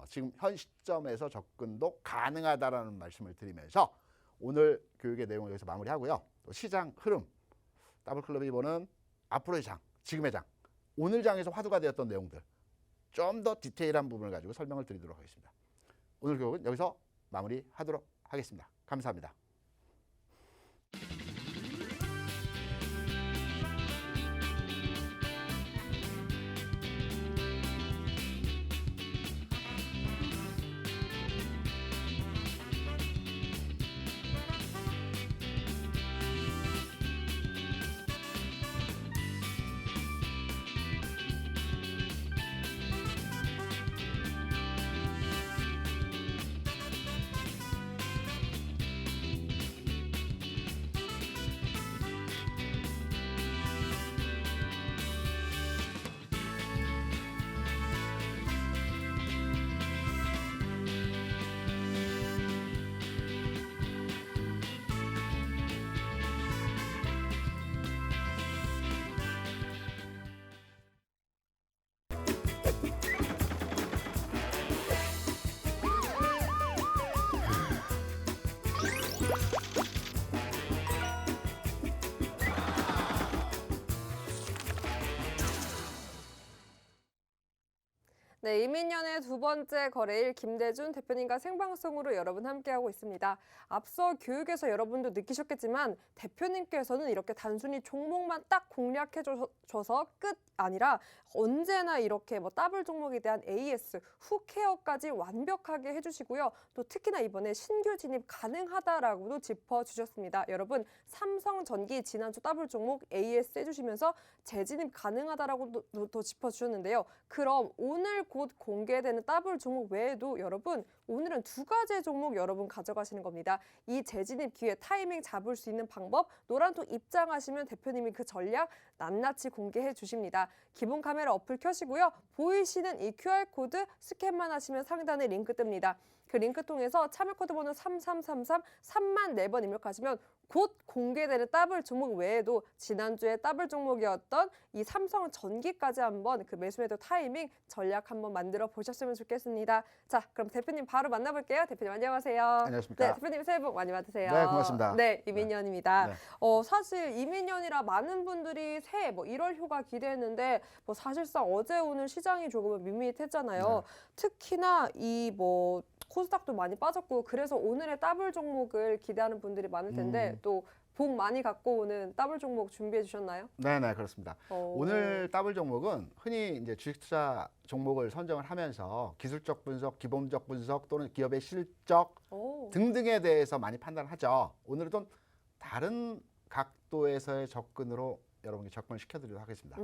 지금 현 시점에서 접근도 가능하다라는 말씀을 드리면서 오늘 교육의 내용을 여기서 마무리하고요. 또 시장 흐름, 더블클럽이 보는 앞으로의 장, 지금의 장, 오늘 장에서 화두가 되었던 내용들 좀 더 디테일한 부분을 가지고 설명을 드리도록 하겠습니다. 오늘 교육은 여기서 마무리하도록 하겠습니다. 감사합니다. 네, 이민년의 두 번째 거래일 김대준 대표님과 생방송으로 여러분 함께하고 있습니다. 앞서 교육에서 여러분도 느끼셨겠지만 대표님께서는 이렇게 단순히 종목만 딱 공략해줘서 끝 아니라 언제나 이렇게 뭐 더블 종목에 대한 AS, 훅 케어까지 완벽하게 해주시고요. 또 특히나 이번에 신규 진입 가능하다라고도 짚어주셨습니다. 여러분, 삼성전기 지난주 더블 종목 AS 해주시면서 재진입 가능하다라고도 또 짚어주셨는데요. 그럼 오늘 곧 공개되는 더블 종목 외에도 여러분 오늘은 두 가지 종목 여러분 가져가시는 겁니다. 이 재진입 기회 타이밍 잡을 수 있는 방법 노란톡 입장하시면 대표님이 그 전략 낱낱이 공개해 주십니다. 기본 카메라 어플 켜시고요. 보이시는 이 QR코드 스캔만 하시면 상단에 링크 뜹니다. 그 링크 통해서 참여 코드 번호 3333 3만 4번 입력하시면 곧 공개되는 더블 종목 외에도 지난주에 더블 종목이었던 이 삼성전기까지 한번 그 매수매도 타이밍 전략 한번 만들어 보셨으면 좋겠습니다. 자, 그럼 대표님 바로 만나볼게요. 대표님 안녕하세요. 안녕하십니까. 네, 대표님 새해 복 많이 받으세요. 네, 고맙습니다. 네, 이민년입니다. 네. 사실 이민년이라 많은 분들이 새해 뭐 1월 휴가 기대했는데 뭐 사실상 어제 오늘 시장이 조금은 밋밋했잖아요. 네. 특히나 이 뭐 코스닥도 많이 빠졌고 그래서 오늘의 더블 종목을 기대하는 분들이 많을 텐데 또 복 많이 갖고 오는 더블 종목 준비해 주셨나요? 네, 그렇습니다. 오늘 더블 종목은 흔히 이제 주식 투자 종목을 선정을 하면서 기술적 분석, 기본적 분석 또는 기업의 실적 등등에 대해서 많이 판단을 하죠. 오늘은 좀 다른 각도에서의 접근으로 여러분께 접근을 시켜드리도록 하겠습니다.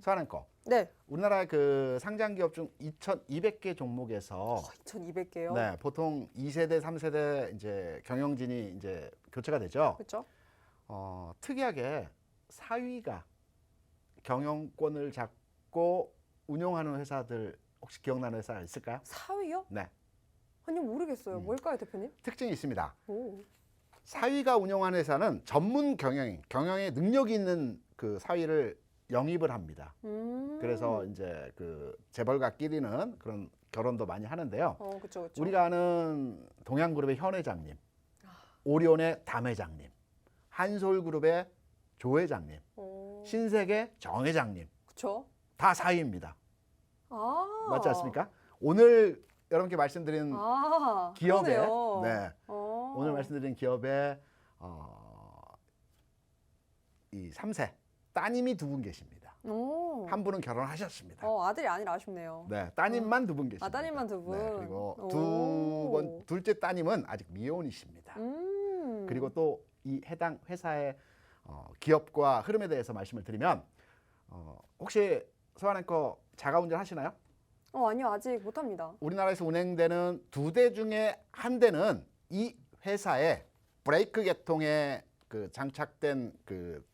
서하는 거. 네. 우리나라의 그 상장 기업 중 2,200개 종목에서 2,200개요. 네, 보통 2세대, 3세대 이제 경영진이 이제 교체가 되죠. 그렇죠? 특이하게 사위가 경영권을 잡고 운영하는 회사들 혹시 기억나는 회사가 있을까요? 사위요? 네, 아니 모르겠어요. 뭘까요, 대표님? 특징이 있습니다. 오. 사위가 운영하는 회사는 전문 경영에 능력이 있는 그 사위를 영입을 합니다. 그래서 이제 그 재벌가끼리는 그런 결혼도 많이 하는데요. 그렇죠. 우리가 아는 동양그룹의 현 회장님, 오리온의 담 회장님, 한솔그룹의 조 회장님, 신세계 정 회장님 그렇죠. 다 사위입니다. 아. 맞지 않습니까? 오늘 여러분께 말씀드린 기업의 그러네요. 네, 오늘 말씀드린 기업의 이 3세 따님이 두 분 계십니다. 한 분은 결혼하셨습니다. 아들이 아니라 아쉽네요. 네, 따님만 두 분 계십니다. 따님만 두 분. 네, 그리고 둘째 따님은 아직 미혼이십니다. 그리고 또 이 해당 회사의 기업과 흐름에 대해서 말씀을 드리면 혹시 서한앵커 자가운전 하시나요? 아니요, 아직 못합니다. 우리나라에서 운행되는 2대 중에 한 대는 이 회사의 브레이크 계통에 그 장착된 그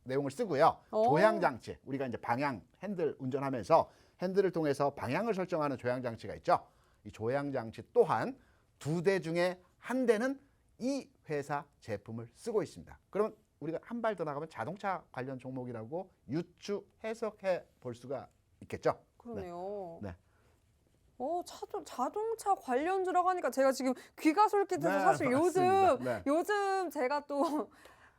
내용을 쓰고요. 조향 장치, 우리가 이제 방향 핸들 운전하면서 핸들을 통해서 방향을 설정하는 조향 장치가 있죠. 이 조향 장치 또한 2대 중에 한 대는 이 회사 제품을 쓰고 있습니다. 그러면 우리가 한 발 더 나가면 자동차 관련 종목이라고 유추 해석해 볼 수가 있겠죠. 그러네요. 네. 자동차 관련주라고 하니까 제가 지금 귀가 솔깃해서 네, 사실 맞습니다. 요즘 제가 또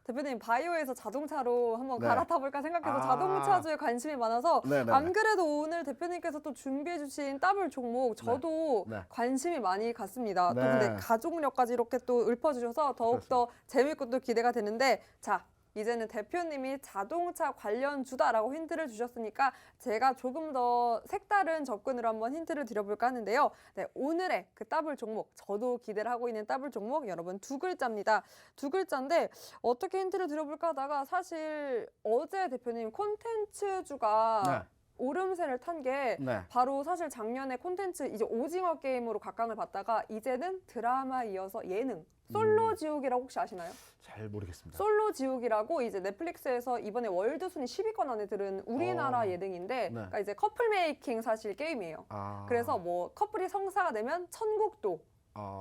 대표님 바이오에서 자동차로 한번 네. 갈아타볼까 생각해서 자동차주에 관심이 많아서 안 그래도 오늘 대표님께서 또 준비해주신 더블 종목 저도 관심이 많이 갔습니다. 또 근데 가족력까지 이렇게 또 읊어주셔서 더욱더 재밌고 또 기대가 되는데 자. 이제는 대표님이 자동차 관련주다라고 힌트를 주셨으니까 제가 조금 더 색다른 접근으로 한번 힌트를 드려볼까 하는데요. 네, 오늘의 그 더블 종목, 저도 기대를 하고 있는 더블 종목 여러분 두 글자입니다. 두 글자인데 어떻게 힌트를 드려볼까 하다가 사실 어제 대표님 콘텐츠주가 오름세를 탄 게 바로 사실 작년에 콘텐츠 이제 오징어 게임으로 각광을 받다가 이제는 드라마 이어서 예능 솔로 지옥이라고 혹시 아시나요? 잘 모르겠습니다. 솔로 지옥이라고 이제 넷플릭스에서 이번에 월드 순위 10위권 안에 들은 우리나라 예능인데 그러니까 이제 커플 메이킹 사실 게임이에요. 그래서 뭐 커플이 성사가 되면 천국도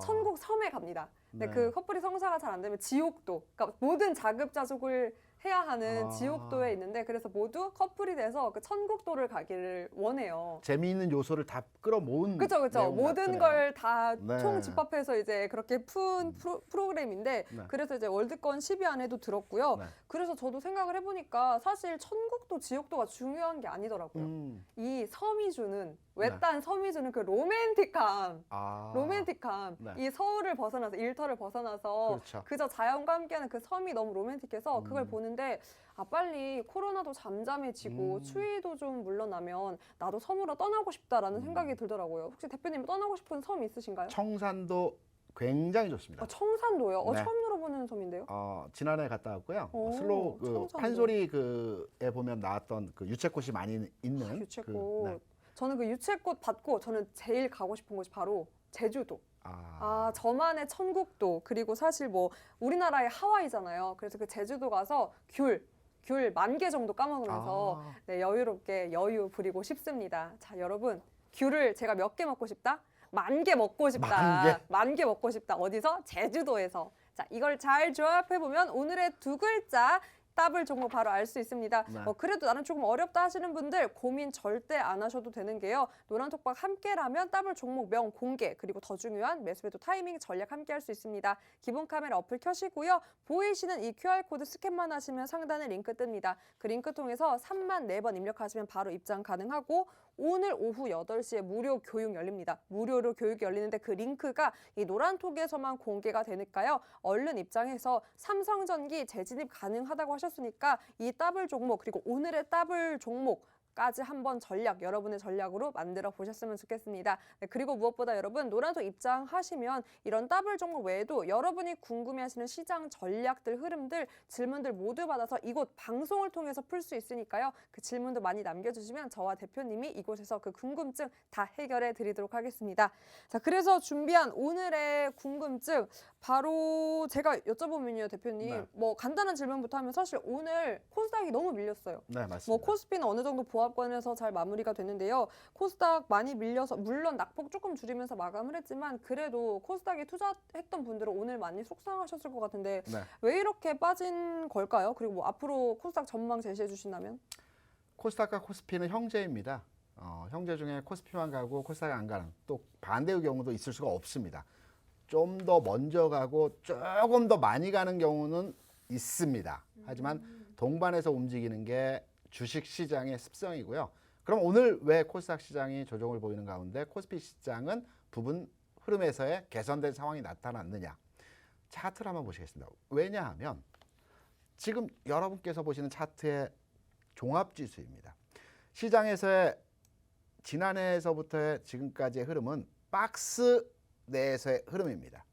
천국 섬에 갑니다. 근데 네. 그 커플이 성사가 잘 안 되면 지옥도, 그러니까 모든 자급자족을 해야 하는 아. 지옥도에 있는데 그래서 모두 커플이 돼서 그 천국도를 가기를 원해요. 재미있는 요소를 다 끌어모은 그렇죠, 그렇죠. 내용 모든 같으네요. 걸 다 네. 총 집합해서 이제 그렇게 푼 프로그램인데 네. 그래서 이제 월드권 10위 안에도 들었고요. 네. 그래서 저도 생각을 해보니까 사실 천국도 지옥도가 중요한 게 아니더라고요. 이 섬이 주는 외딴 섬이 주는 그 로맨틱함. 아. 로맨틱함. 네. 이 서울을 벗어나서 일터를 벗어나서 그렇죠. 그저 자연과 함께하는 그 섬이 너무 로맨틱해서 그걸 보는데 아 빨리 코로나도 잠잠해지고 추위도 좀 물러나면 나도 섬으로 떠나고 싶다라는 생각이 들더라고요. 혹시 대표님 떠나고 싶은 섬 있으신가요? 청산도 굉장히 좋습니다. 아, 청산도요? 네. 처음 들어보는 섬인데요. 지난해 갔다 왔고요. 오, 슬로우 그 청산도. 판소리 그에 보면 나왔던 그 유채꽃이 많이 있는 유채꽃. 네. 저는 그 유채꽃 받고 저는 제일 가고 싶은 곳이 바로 제주도. 아, 저만의 천국도. 그리고 사실 뭐 우리나라의 하와이잖아요. 그래서 그 제주도 가서 귤 10,000개 정도 까먹으면서 네, 여유롭게 여유 부리고 싶습니다. 자, 여러분, 귤을 제가 몇 개 먹고 싶다? 10,000개 먹고 싶다. 10,000개 먹고 싶다. 어디서? 제주도에서. 자, 이걸 잘 조합해 보면 오늘의 두 글자 더블 종목 바로 알 수 있습니다. 네. 그래도 나는 조금 어렵다 하시는 분들 고민 절대 안 하셔도 되는 게요. 노란톡박 함께라면 더블 종목 명 공개 그리고 더 중요한 매수매도 타이밍 전략 함께 할 수 있습니다. 기본 카메라 어플 켜시고요. 보이시는 이 QR코드 스캔만 하시면 상단에 링크 뜹니다. 그 링크 통해서 3만 4번 입력하시면 바로 입장 가능하고 오늘 오후 8시에 무료 교육 열립니다. 무료로 교육이 열리는데 그 링크가 이 노란톡에서만 공개가 되니까요. 얼른 입장해서 삼성전기 재진입 가능하다고 하셨으니까 이 더블 종목 그리고 오늘의 더블 종목까지 한번 전략, 여러분의 전략으로 만들어 보셨으면 좋겠습니다. 네, 그리고 무엇보다 여러분 노란톡 입장하시면 이런 더블 종목 외에도 여러분이 궁금해하시는 시장 전략들, 흐름들, 질문들 모두 받아서 이곳 방송을 통해서 풀 수 있으니까요. 그 질문도 많이 남겨주시면 저와 대표님이 이곳에서 그 궁금증 다 해결해 드리도록 하겠습니다. 자, 그래서 준비한 오늘의 궁금증 바로 제가 여쭤보면요, 대표님. 네. 뭐 간단한 질문부터 하면 사실 오늘 코스닥이 너무 밀렸어요. 네, 맞습니다. 뭐 코스피는 어느 정도 보합권에서 잘 마무리가 됐는데요. 코스닥 많이 밀려서 물론 낙폭 조금 줄이면서 마감을 했지만 그래도 코스닥에 투자했던 분들은 오늘 많이 속상하셨을 것 같은데 네. 왜 이렇게 빠진 걸까요? 그리고 뭐 앞으로 코스닥 전망 제시해 주신다면? 코스닥과 코스피는 형제입니다. 형제 중에 코스피만 가고 코스닥이 안 가는 또 반대의 경우도 있을 수가 없습니다. 좀 더 먼저 가고 조금 더 많이 가는 경우는 있습니다. 하지만 동반해서 움직이는 게 주식 시장의 습성이고요. 그럼 오늘 왜 코스닥 시장이 조정을 보이는 가운데 코스피 시장은 부분 흐름에서의 개선된 상황이 나타났느냐? 차트를 한번 보시겠습니다. 왜냐하면 지금 여러분께서 보시는 차트의 종합지수입니다. 시장에서의 지난해에서부터의 지금까지의 흐름은 박스 내에서의 흐름입니다.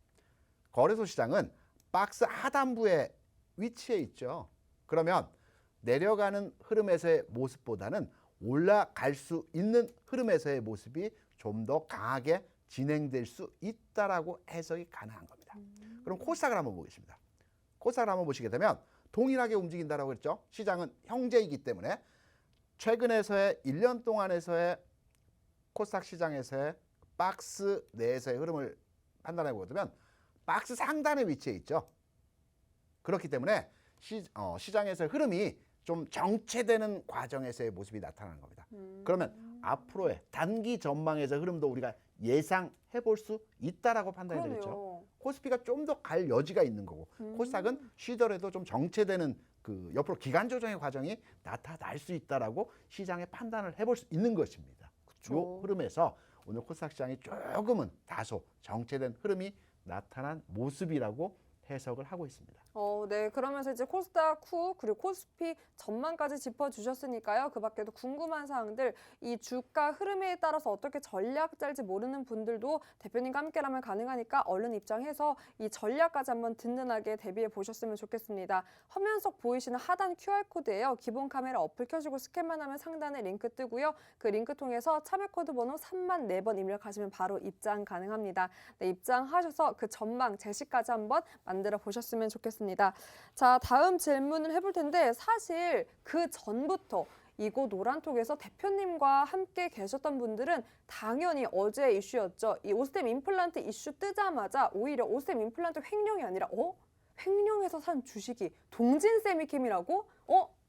거래소 시장은 박스 하단부에 위치해 있죠. 그러면 내려가는 흐름에서의 모습보다는 올라갈 수 있는 흐름에서의 모습이 좀 더 강하게 진행될 수 있다라고 해석이 가능한 겁니다. 그럼 코스닥을 한번 보겠습니다. 코스닥을 한번 보시게 되면 동일하게 움직인다라고 그랬죠. 시장은 형제이기 때문에 최근에서의 1년 동안에서의 코스닥 시장에서의 박스 내에서의 흐름을 판단해 보면 박스 상단에 위치해 있죠. 그렇기 때문에 시장에서의 흐름이 좀 정체되는 과정에서의 모습이 나타나는 겁니다. 그러면 앞으로의 단기 전망에서 흐름도 우리가 예상해 볼 수 있다라고 판단이 되겠죠. 코스피가 좀 더 갈 여지가 있는 거고 코스닥은 쉬더라도 좀 정체되는 그 옆으로 기간 조정의 과정이 나타날 수 있다라고 시장의 판단을 해볼 수 있는 것입니다. 이 흐름에서 오늘 코스닥 시장이 조금은 다소 정체된 흐름이 나타난 모습이라고 해석을 하고 있습니다. 네. 그러면서 이제 코스닥 후 그리고 코스피 전망까지 짚어주셨으니까요. 그 밖에도 궁금한 사항들 이 주가 흐름에 따라서 어떻게 전략 짤지 모르는 분들도 대표님과 함께라면 가능하니까 얼른 입장해서 이 전략까지 한번 든든하게 대비해 보셨으면 좋겠습니다. 화면 속 보이시는 하단 QR코드예요. 기본 카메라 어플 켜시고 스캔만 하면 상단에 링크 뜨고요. 그 링크 통해서 참여 코드 번호 3만 4번 입력하시면 바로 입장 가능합니다. 네, 입장하셔서 그 전망 제시까지 한번 만들어 보셨으면 좋겠습니다. 자, 다음 질문을 해볼 텐데 사실 그 전부터 이곳 노란톡에서 대표님과 함께 계셨던 분들은 당연히 어제 이슈였죠. 이 오스템 임플란트 이슈 뜨자마자 오히려 오스템 임플란트 횡령이 아니라 횡령해서 산 주식이 동진 세미캠이라고?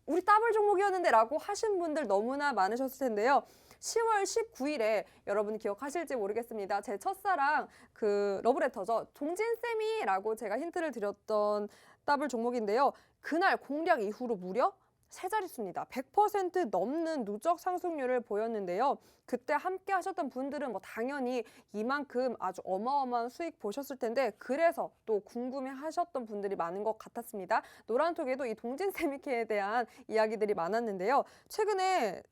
우리 더블 종목이었는데 라고 하신 분들 너무나 많으셨을 텐데요. 10월 19일에 여러분 기억하실지 모르겠습니다. 제 첫사랑 그 러브레터죠. 동진쌤이라고 제가 힌트를 드렸던 더블 종목인데요. 그날 공략 이후로 무려 세 자릿수입니다. 100% 넘는 누적 상승률을 보였는데요. 그때 함께 하셨던 분들은 뭐 당연히 이만큼 아주 어마어마한 수익 보셨을 텐데 그래서 또 궁금해 하셨던 분들이 많은 것 같았습니다. 노란톡에도 이 동진세미케에 대한 이야기들이 많았는데요. 최근에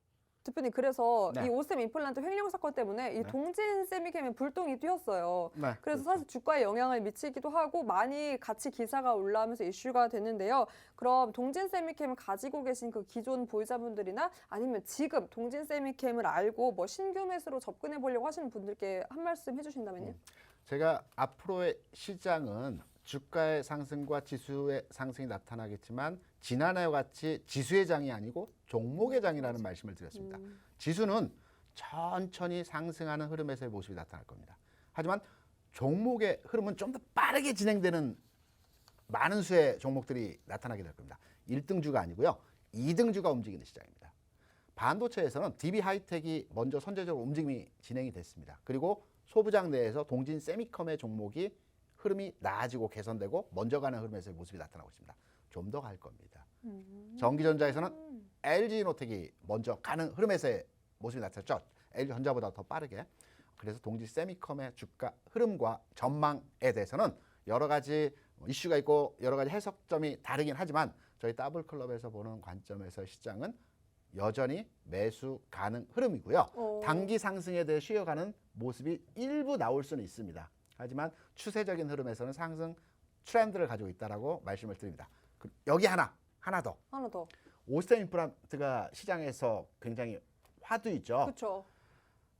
대표님 그래서 네. 이 오스템 임플란트 횡령 사건 때문에 이 네. 동진 세미캠에 불똥이 튀었어요. 네, 그래서 그렇죠. 사실 주가에 영향을 미치기도 하고 많이 같이 기사가 올라오면서 이슈가 됐는데요. 그럼 동진 세미캠을 가지고 계신 그 기존 보유자분들이나 아니면 지금 동진 세미캠을 알고 뭐 신규 매수로 접근해 보려고 하시는 분들께 한 말씀 해주신다면요. 제가 앞으로의 시장은 주가의 상승과 지수의 상승이 나타나겠지만 지난해와 같이 지수의 장이 아니고 종목의 장이라는 말씀을 드렸습니다. 지수는 천천히 상승하는 흐름에서의 모습이 나타날 겁니다. 하지만 종목의 흐름은 좀 더 빠르게 진행되는 많은 수의 종목들이 나타나게 될 겁니다. 1등주가 아니고요. 2등주가 움직이는 시장입니다. 반도체에서는 DB 하이텍이 먼저 선제적으로 움직임이 진행이 됐습니다. 그리고 소부장 내에서 동진 세미컴의 종목이 흐름이 나아지고 개선되고 먼저 가는 흐름에서의 모습이 나타나고 있습니다. 좀 더 갈 겁니다. 전기전자에서는 LG노텍이 먼저 가는 흐름에서의 모습이 나타났죠. LG전자보다 더 빠르게. 그래서 동진 세미컴의 주가 흐름과 전망에 대해서는 여러 가지 이슈가 있고 여러 가지 해석점이 다르긴 하지만 저희 더블클럽에서 보는 관점에서 시장은 여전히 매수 가능 흐름이고요. 단기 상승에 대해 쉬어가는 모습이 일부 나올 수는 있습니다. 하지만 추세적인 흐름에서는 상승 트렌드를 가지고 있다라고 말씀을 드립니다. 여기 하나 더. 하나 더. 오스템 임플란트가 시장에서 굉장히 화두이죠. 그렇죠.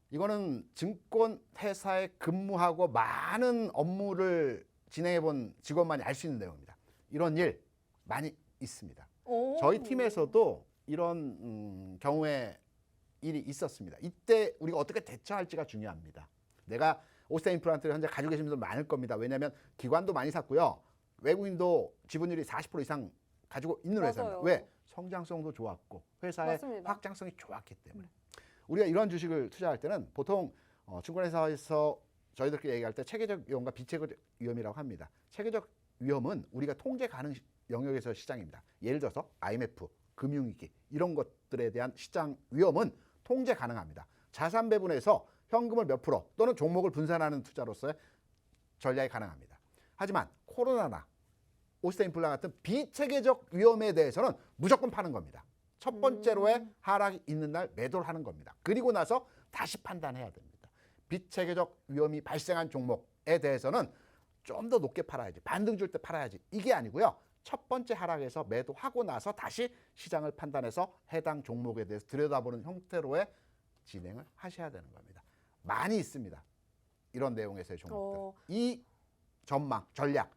이거는 증권 회사에 근무하고 많은 업무를 진행해 본 직원만이 알 수 있는 내용입니다. 이런 일 많이 있습니다. 저희 팀에서도 이런 경우에 일이 있었습니다. 이때 우리가 어떻게 대처할지가 중요합니다. 내가 오스템 임플란트를 현재 가지고 계신 분들 많을 겁니다. 왜냐하면 기관도 많이 샀고요. 외국인도 지분율이 40% 이상 가지고 있는 회사입니다. 왜? 성장성도 좋았고 회사의 맞습니다. 확장성이 좋았기 때문에. 우리가 이런 주식을 투자할 때는 보통 증권회사에서 저희들끼리 얘기할 때 체계적 위험과 비체계적 위험이라고 합니다. 체계적 위험은 우리가 통제 가능 영역에서 시장입니다. 예를 들어서 IMF, 금융위기 이런 것들에 대한 시장 위험은 통제 가능합니다. 자산 배분에서 현금을 몇 프로 또는 종목을 분산하는 투자로서의 전략이 가능합니다. 하지만 코로나나 오스템 임플란트 같은 비체계적 위험에 대해서는 무조건 파는 겁니다. 첫 번째로의 하락이 있는 날 매도를 하는 겁니다. 그리고 나서 다시 판단해야 됩니다. 비체계적 위험이 발생한 종목에 대해서는 좀 더 높게 팔아야지, 반등 줄 때 팔아야지 이게 아니고요. 첫 번째 하락에서 매도하고 나서 다시 시장을 판단해서 해당 종목에 대해서 들여다보는 형태로의 진행을 하셔야 되는 겁니다. 많이 있습니다. 이런 내용에서의 종목들. 이 전망, 전략,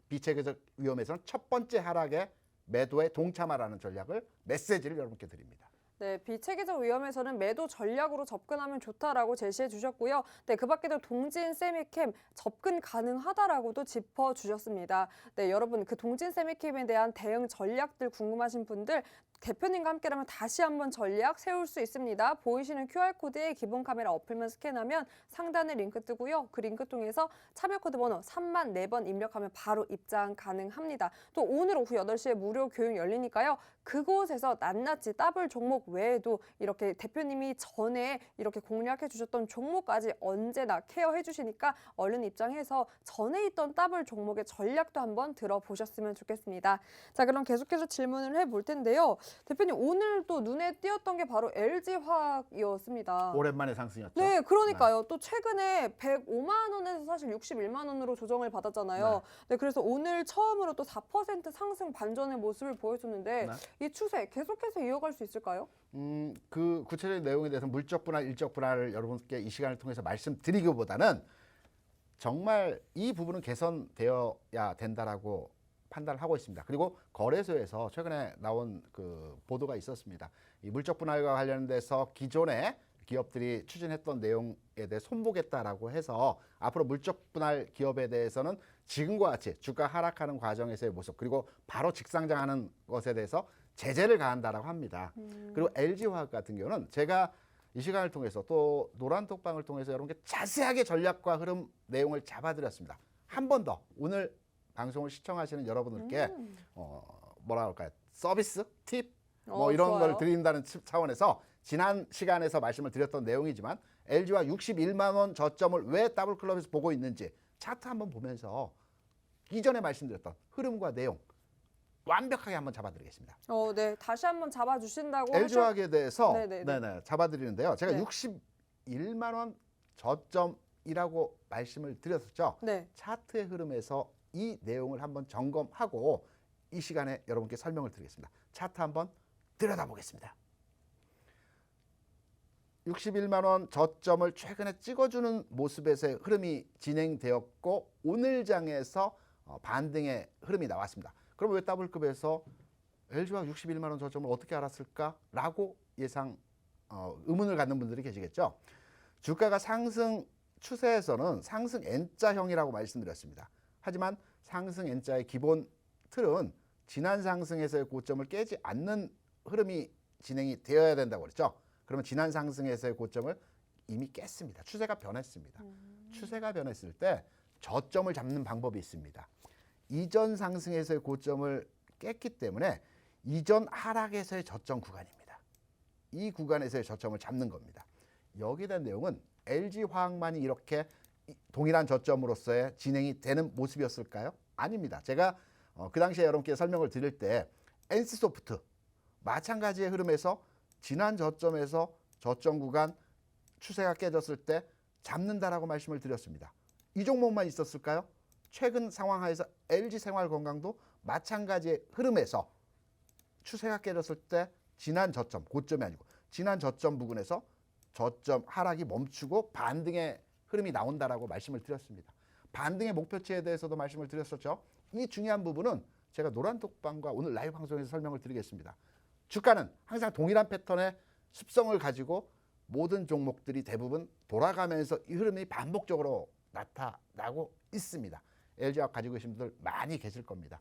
비체계적 위험에서는 첫 번째 하락에 매도에 동참하라는 전략을 메시지를 여러분께 드립니다. 네, 비체계적 위험에서는 매도 전략으로 접근하면 좋다라고 제시해 주셨고요. 네, 그 밖에도 동진 세미캠 접근 가능하다라고도 짚어 주셨습니다. 네, 여러분 그 동진 세미캠에 대한 대응 전략들 궁금하신 분들 대표님과 함께라면 다시 한번 전략 세울 수 있습니다. 보이시는 QR코드에 기본 카메라 어플만 스캔하면 상단에 링크 뜨고요. 그 링크 통해서 참여 코드 번호 3만 4번 입력하면 바로 입장 가능합니다. 또 오늘 오후 8시에 무료 교육 열리니까요. 그곳에서 낱낱이 더블 종목 외에도 이렇게 대표님이 전에 이렇게 공략해 주셨던 종목까지 언제나 케어해 주시니까 얼른 입장해서 전에 있던 더블 종목의 전략도 한번 들어보셨으면 좋겠습니다. 자, 그럼 계속해서 질문을 해볼 텐데요. 대표님 오늘 또 눈에 띄었던 게 바로 LG화학이었습니다. 오랜만에 상승이었죠. 네, 그러니까요. 또 최근에 105만 원에서 사실 61만 원으로 조정을 받았잖아요. 네, 그래서 오늘 처음으로 또 4% 상승 반전의 모습을 보여줬는데 이 추세 계속해서 이어갈 수 있을까요? 그 구체적인 내용에 대해서 물적 분할, 일적 분할을 여러분께 이 시간을 통해서 말씀드리기보다는 정말 이 부분은 개선되어야 된다라고 판단을 하고 있습니다. 그리고 거래소에서 최근에 나온 그 보도가 있었습니다. 이 물적 분할과 관련돼서 기존에 기업들이 추진했던 내용에 대해 손보겠다라고 해서 앞으로 물적 분할 기업에 대해서는 지금과 같이 주가 하락하는 과정에서의 모습, 그리고 바로 직상장하는 것에 대해서 제재를 가한다라고 합니다. 그리고 LG화학 같은 경우는 제가 이 시간을 통해서 또 노란톡방을 통해서 여러분께 자세하게 전략과 흐름 내용을 잡아드렸습니다. 한 번 더 오늘 방송을 시청하시는 여러분들께 뭐라 할까요? 서비스, 팁 뭐 이런 좋아요. 걸 드린다는 차원에서 지난 시간에서 말씀을 드렸던 내용이지만 LG와 61만 원 저점을 왜 더블클럽에서 보고 있는지 차트 한번 보면서 이전에 말씀드렸던 흐름과 내용 완벽하게 한번 잡아드리겠습니다. 네. 다시 한번 잡아주신다고 LG화학에 대해서 네네네. 잡아드리는데요. 제가 네. 61만 원 저점이라고 말씀을 드렸었죠. 네. 차트의 흐름에서 이 내용을 한번 점검하고 이 시간에 여러분께 설명을 드리겠습니다. 차트 한번 들여다보겠습니다. 61만 원 저점을 최근에 찍어주는 모습에서의 흐름이 진행되었고 오늘 장에서 반등의 흐름이 나왔습니다. 그럼 왜 더블급에서 LG화학 61만 원 저점을 어떻게 알았을까라고 의문을 갖는 분들이 계시겠죠. 주가가 상승 추세에서는 상승 N자형이라고 말씀드렸습니다. 하지만 상승 N자의 기본 틀은 지난 상승에서의 고점을 깨지 않는 흐름이 진행이 되어야 된다고 그랬죠. 그러면 지난 상승에서의 고점을 이미 깼습니다. 추세가 변했습니다. 추세가 변했을 때 저점을 잡는 방법이 있습니다. 이전 상승에서의 고점을 깼기 때문에 이전 하락에서의 저점 구간입니다. 이 구간에서의 저점을 잡는 겁니다. 여기에 대한 내용은 LG화학만이 이렇게 동일한 저점으로서의 진행이 되는 모습이었을까요? 아닙니다. 제가 그 당시에 여러분께 설명을 드릴 때 NC소프트 마찬가지의 흐름에서 지난 저점에서 저점 구간 추세가 깨졌을 때 잡는다라고 말씀을 드렸습니다. 이 종목만 있었을까요? 최근 상황 하에서 LG생활건강도 마찬가지의 흐름에서 추세가 깨졌을 때 지난 저점, 고점이 아니고 지난 저점 부근에서 저점 하락이 멈추고 반등의 흐름이 나온다라고 말씀을 드렸습니다. 반등의 목표치에 대해서도 말씀을 드렸었죠. 이 중요한 부분은 제가 노란톡방과 오늘 라이브 방송에서 설명을 드리겠습니다. 주가는 항상 동일한 패턴의 습성을 가지고 모든 종목들이 대부분 돌아가면서 이 흐름이 반복적으로 나타나고 있습니다. LG화학 가지고 계신 분들 많이 계실 겁니다.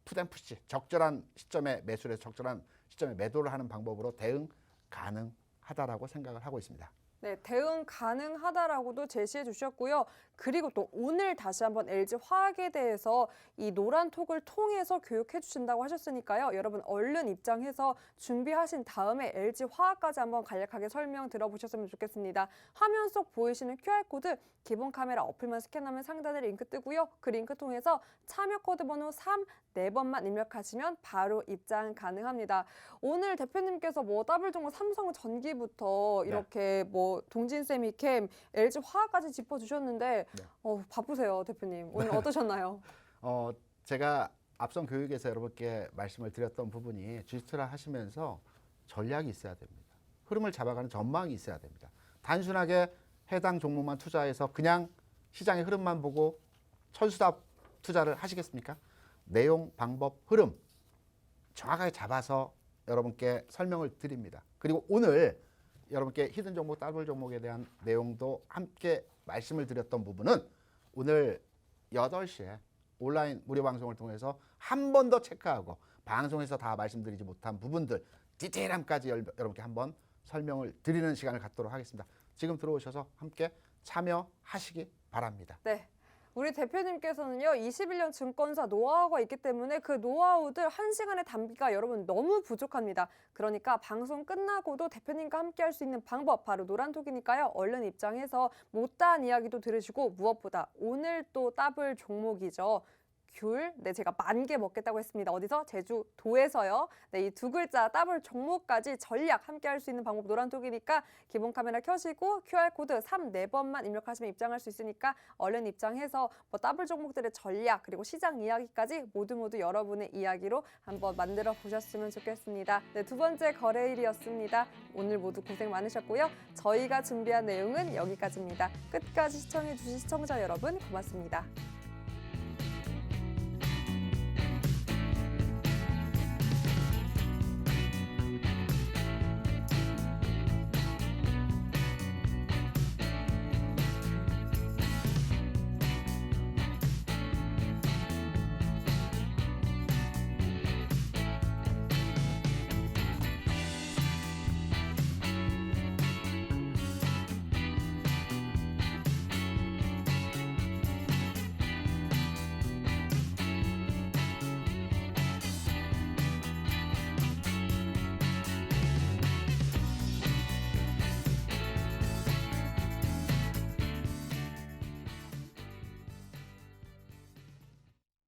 푸드앤푸시 적절한 시점에 매수를 해서 적절한 시점에 매도를 하는 방법으로 대응 가능하다라고 생각을 하고 있습니다. 네, 대응 가능하다라고도 제시해 주셨고요. 그리고 또 오늘 다시 한번 LG화학에 대해서 이 노란톡을 통해서 교육해 주신다고 하셨으니까요. 여러분 얼른 입장해서 준비하신 다음에 LG화학까지 한번 간략하게 설명 들어보셨으면 좋겠습니다. 화면 속 보이시는 QR코드 기본 카메라 어플만 스캔하면 상단에 링크 뜨고요. 그 링크 통해서 참여 코드 번호 3, 4번만 입력하시면 바로 입장 가능합니다. 오늘 대표님께서 뭐 더블 종목 삼성전기부터 이렇게 뭐 동진세미캠, LG화학까지 짚어주셨는데 바쁘세요, 대표님. 오늘 어떠셨나요? 제가 앞선 교육에서 여러분께 말씀을 드렸던 부분이 주식투자 하시면서 전략이 있어야 됩니다. 흐름을 잡아가는 전망이 있어야 됩니다. 단순하게 해당 종목만 투자해서 그냥 시장의 흐름만 보고 천수답 투자를 하시겠습니까? 내용, 방법, 흐름 정확하게 잡아서 여러분께 설명을 드립니다. 그리고 오늘 여러분께 히든 종목, 더블 종목에 대한 내용도 함께 말씀을 드렸던 부분은 오늘 8시에 온라인 무료 방송을 통해서 한 번 더 체크하고 방송에서 다 말씀드리지 못한 부분들 디테일함까지 여러분께 한번 설명을 드리는 시간을 갖도록 하겠습니다. 지금 들어오셔서 함께 참여하시기 바랍니다. 네. 우리 대표님께서는요, 21년 증권사 노하우가 있기 때문에 그 노하우들 1시간의 담기가 여러분 너무 부족합니다. 그러니까 방송 끝나고도 대표님과 함께 할 수 있는 방법 바로 노란톡이니까요. 얼른 입장해서 못다한 이야기도 들으시고 무엇보다 오늘 또 더블 종목이죠. 귤, 제가 10,000개 먹겠다고 했습니다. 어디서? 제주도에서요. 이 두 글자 더블 종목까지 전략 함께 할 수 있는 방법 노란톡이니까 기본 카메라 켜시고 QR코드 3, 4번만 입력하시면 입장할 수 있으니까 얼른 입장해서 뭐 더블 종목들의 전략 그리고 시장 이야기까지 모두 여러분의 이야기로 한번 만들어 보셨으면 좋겠습니다. 네, 두 번째 거래일이었습니다. 오늘 모두 고생 많으셨고요. 저희가 준비한 내용은 여기까지입니다. 끝까지 시청해 주신 시청자 여러분 고맙습니다.